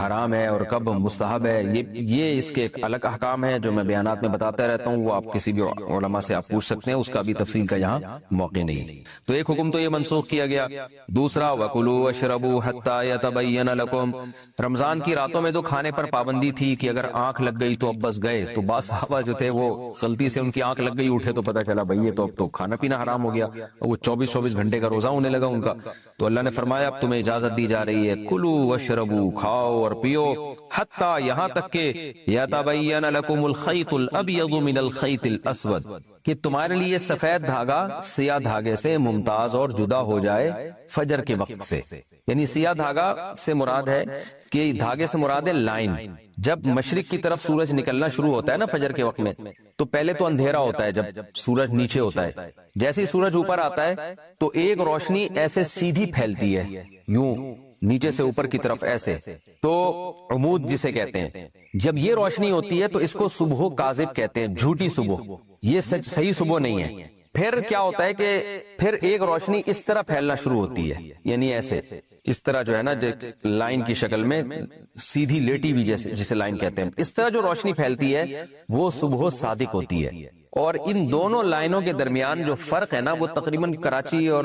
حرام ہے اور کب مستحب ہے، یہ اس کے ایک الگ احکام ہے جو میں بیانات میں بتاتا رہتا ہوں، وہ آپ کسی بھی علماء سے آپ پوچھ سکتے ہیں، اس کا بھی تفصیل کا یہاں موقع نہیں۔ تو ایک حکم تو یہ منسوخ کیا گیا۔ دوسرا وَكُلُوا وَاشْرَبُوا حَتَّى يَتَبَيَّنَ لَكُمْ، رمضان کی راتوں میں تو کھانے پر پابندی تھی کہ اگر آنکھ لگ گئی تو اب بس گئے۔ تو بعض صحابہ جو تھے وہ غلطی سے ان کی آنکھ لگ گئی، اٹھے تو پتہ چلا بھئی یہ تو اب تو کھانا پینا حرام ہو گیا، وہ 24 گھنٹے کا روزہ ہونے لگا ان کا۔ تو اللہ نے فرمایا اب تمہیں اجازت دی جا رہی ہے، کلو واشربو، کھاؤ اور پیو، حتی یہاں تک کہ یتبین لکم الخیط الابیض من الخیط الاسود، کہ تمہارے لیے سفید دھاگا سیاہ دھاگے سے ممتاز اور جدا ہو جائے فجر کے وقت سے۔ یعنی سیاہ دھاگا سے مراد ہے کہ دھاگے سے مراد ہے لائن۔ جب مشرق کی طرف سورج نکلنا شروع ہوتا ہے نا فجر کے وقت میں، تو پہلے تو اندھیرا ہوتا ہے جب سورج نیچے ہوتا ہے، جیسے ہی سورج اوپر آتا ہے تو ایک روشنی ایسے سیدھی پھیلتی ہے، یوں نیچے سے اوپر کی طرف ایسے، تو عمود جسے کہتے ہیں۔ جب یہ روشنی ہوتی ہے تو اس کو صبح کاذب کہتے ہیں، جھوٹی صبح، یہ صحیح صبح نہیں ہے۔ پھر کیا ہوتا ہے کہ پھر ایک روشنی اس طرح پھیلنا شروع ہوتی ہے، یعنی ایسے اس طرح جو ہے نا لائن کی شکل میں سیدھی لیٹی بھی جسے لائن کہتے ہیں، اس طرح جو روشنی پھیلتی ہے وہ صبح صادق ہوتی ہے۔ اور ان دونوں لائنوں کے درمیان جو فرق ہے نا وہ تقریباً کراچی اور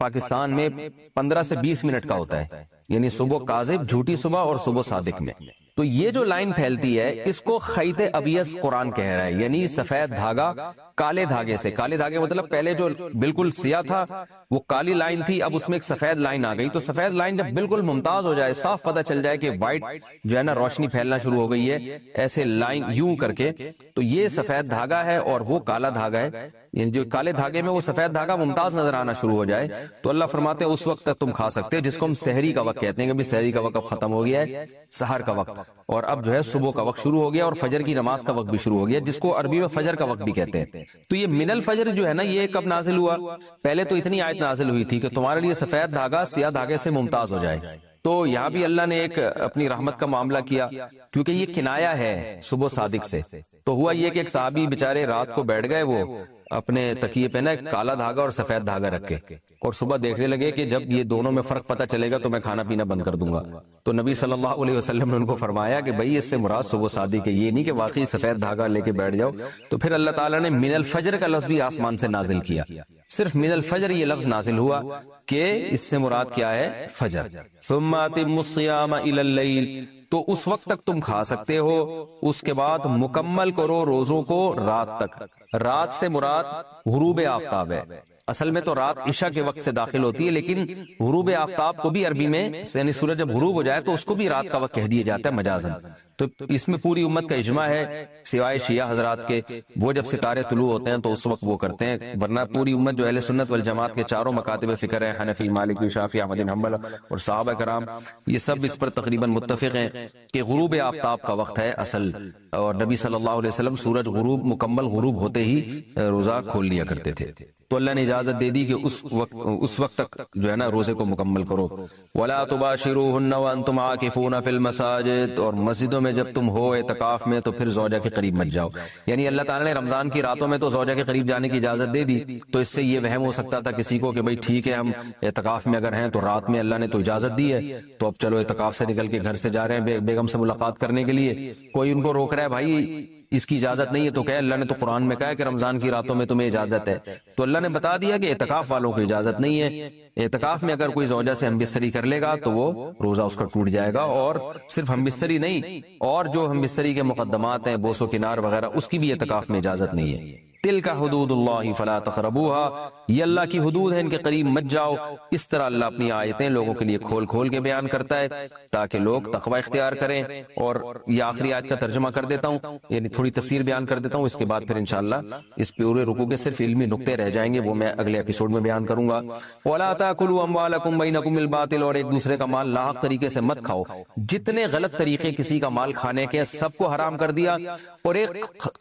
پاکستان میں 15 سے 20 منٹ کا ہوتا ہے، یعنی صبح کاذب جھوٹی صبح اور صبح صادق میں۔ تو یہ جو لائن پھیلتی ہے اس کو خیط ابیض قرآن کہہ رہا ہے، یعنی سفید دھاگا کالے دھاگے سے۔ کالے دھاگے مطلب پہلے جو بالکل سیاہ تھا وہ کالی لائن تھی، اب اس میں ایک سفید لائن آ گئی۔ تو سفید لائن جب بالکل ممتاز ہو جائے، صاف پتہ چل جائے کہ وائٹ جو ہے نا روشنی پھیلنا شروع ہو گئی ہے ایسے لائن یوں کر کے، تو یہ سفید دھاگا ہے اور وہ کالا دھاگا ہے۔ یعنی جو کالے دھاگے میں وہ سفید دھاگا ممتاز نظر آنا شروع ہو جائے تو اللہ فرماتے ہیں اس وقت تک تم کھا سکتے ہو، جس کو ہم سحری کا وقت کہتے ہیں، کہ سحری کا وقت اب ختم ہو گیا ہے، سحر کا وقت، اور اب جو ہے صبح کا وقت شروع ہو گیا اور فجر کی نماز کا وقت بھی شروع ہو گیا، جس کو عربی میں فجر کا وقت بھی کہتے ہیں۔ تو یہ من الفجر جو ہے نا یہ کب نازل ہوا؟ پہلے تو اتنی آیت نازل ہوئی تھی کہ تمہارے لیے سفید دھاگا سیاہ دھاگے سے ممتاز ہو جائے۔ تو یہاں بھی اللہ نے ایک اپنی رحمت کا معاملہ کیا، کیونکہ یہ کنایا ہے صبح صادق سے۔ تو ہوا یہ کہ ایک صحابی بیچارے رات کو بیٹھ گئے، وہ اپنے تکیے پہ نا ایک کالا دھاگا اور سفید دھاگا رکھ کے، اور صبح دیکھنے لگے کہ جب یہ دونوں میں فرق پتہ چلے گا تو میں کھانا پینا بند کر دوں گا۔ تو نبی صلی اللہ علیہ وسلم نے ان کو فرمایا کہ بھائی اس سے مراد صبح صادق ہے، یہ نہیں کہ واقعی سفید دھاگا لے کے بیٹھ جاؤ۔ تو پھر اللہ تعالیٰ نے من الفجر کا لفظ بھی آسمان سے نازل کیا، صرف من الفجر یہ لفظ نازل ہوا کہ اس سے مراد کیا ہے؟ فجر۔ ثم اتموا الصیام الی اللیل، تو اس وقت تک تم کھا سکتے ہو، اس کے بعد مکمل کرو روزوں کو رات تک۔ رات سے مراد غروب آفتاب ہے، اصل میں تو رات عشاء کے وقت سے داخل ہوتی ہے، لیکن غروب آفتاب کو بھی عربی میں یعنی سورج جب غروب ہو جائے تو اس کو بھی رات کا وقت کہہ دیا جاتا ہے مجازن۔ تو اس میں پوری امت کا اجماع ہے سوائے شیعہ حضرات کے، وہ جب ستارے طلوع ہوتے ہیں تو اس وقت وہ کرتے ہیں، ورنہ پوری امت جو اہل سنت والجماعت کے چاروں مکاتب فکر ہے، حنفی، مالکی، شافعی، احمد بن حنبل اور صحابہ کرام، یہ سب اس پر تقریباً متفق ہیں کہ غروب آفتاب کا وقت ہے اصل، اور نبی صلی اللہ علیہ وسلم سورج غروب مکمل غروب ہوتے ہی روزہ کھول لیا کرتے تھے۔ تو اللہ نے اجازت دے دی کہ اس وقت تک جو ہے نا روزے کو مکمل کرو. ولا تباشروهن وانتم عاکفون فی المساجد، اور مسجدوں میں جب تم ہو اعتکاف میں تو پھر زوجہ کے قریب مت جاؤ. یعنی اللہ تعالیٰ نے رمضان کی راتوں میں تو زوجہ کے قریب جانے کی اجازت دے دی، تو اس سے یہ وہم ہو سکتا تھا کسی کو کہ بھئی ٹھیک ہے ہم اعتکاف میں اگر ہیں تو رات میں اللہ نے تو اجازت دی ہے تو اب چلو اعتکاف سے نکل کے گھر سے جا رہے ہیں بیگم سے ملاقات کرنے کے لیے، کوئی ان کو روک رہا ہے بھائی اس کی اجازت نہیں ہے تو کہ اللہ نے تو قرآن میں کہا ہے کہ رمضان کی راتوں میں تمہیں اجازت ہے. تو اللہ نے بتا دیا کہ اعتکاف والوں کو اجازت نہیں ہے. اعتکاف میں اگر کوئی زوجہ سے ہم بستری کر لے گا تو وہ روزہ اس کا ٹوٹ جائے گا، اور صرف ہم بستری نہیں، اور جو ہم بستری کے مقدمات ہیں بوس و کنار وغیرہ اس کی بھی اعتکاف میں اجازت نہیں ہے. تلک حدود اللہ فلا تقربوها، یہ اللہ کی حدود ہیں ان کے قریب مت جاؤ. اس طرح اللہ اپنی آیتیں لوگوں کے لیے کھول کھول کے بیان کرتا ہے تاکہ لوگ تقوی اختیار کریں. اور یہ آخری آیت کا ترجمہ کر دیتا ہوں، یعنی تھوڑی تفسیر بیان کر دیتا ہوں، اس کے بعد پھر انشاءاللہ اس پورے رکوع کے صرف علمی نقطے رہ جائیں گے، وہ میں اگلے ایپیسوڈ میں بیان کروں گا. وَلَا تَأْكُلُوا أَمْوَالَكُمْ بَيْنَكُمْ بِالْبَاطِلِ، اور ایک دوسرے کا مال ناحق طریقے سے مت کھاؤ. جتنے غلط طریقے کسی کا مال کھانے کے سب کو حرام کر دیا، اور ایک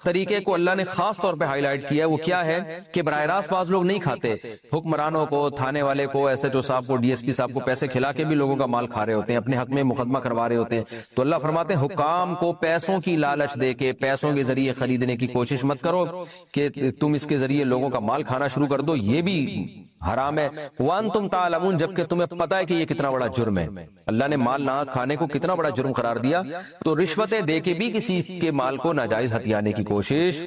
طریقے کو اللہ نے خاص طور پہ ہائی لائٹ کیا ہے، وہ کیا ہے کہ براہ راست بعض لوگ نہیں کھاتے، حکمرانوں کو، تھانے والے کو، ایس ایچ او صاحب کو، ڈی ایس پی صاحب کو پیسے کھلا کے بھی لوگوں کا مال کھا رہے ہوتے ہیں، اپنے حق میں مقدمہ کروا رہے ہوتے ہیں. تو اللہ فرماتے ہیں حکام کو پیسوں کی لالچ دے کے پیسوں کے ذریعے خریدنے کی کوشش مت کرو کہ تم اس کے ذریعے لوگوں کا مال کھانا شروع کر دو، یہ بھی حرام ہے. وانتم تعلمون، جبکہ تمہیں پتہ ہے کہ یہ کتنا بڑا جرم ہے. اللہ نے مال نہ کھانے کو کتنا بڑا جرم قرار دیا، تو رشوتیں دے کے بھی کسی کے مال کو ناجائز ہتھیانے کی کوشش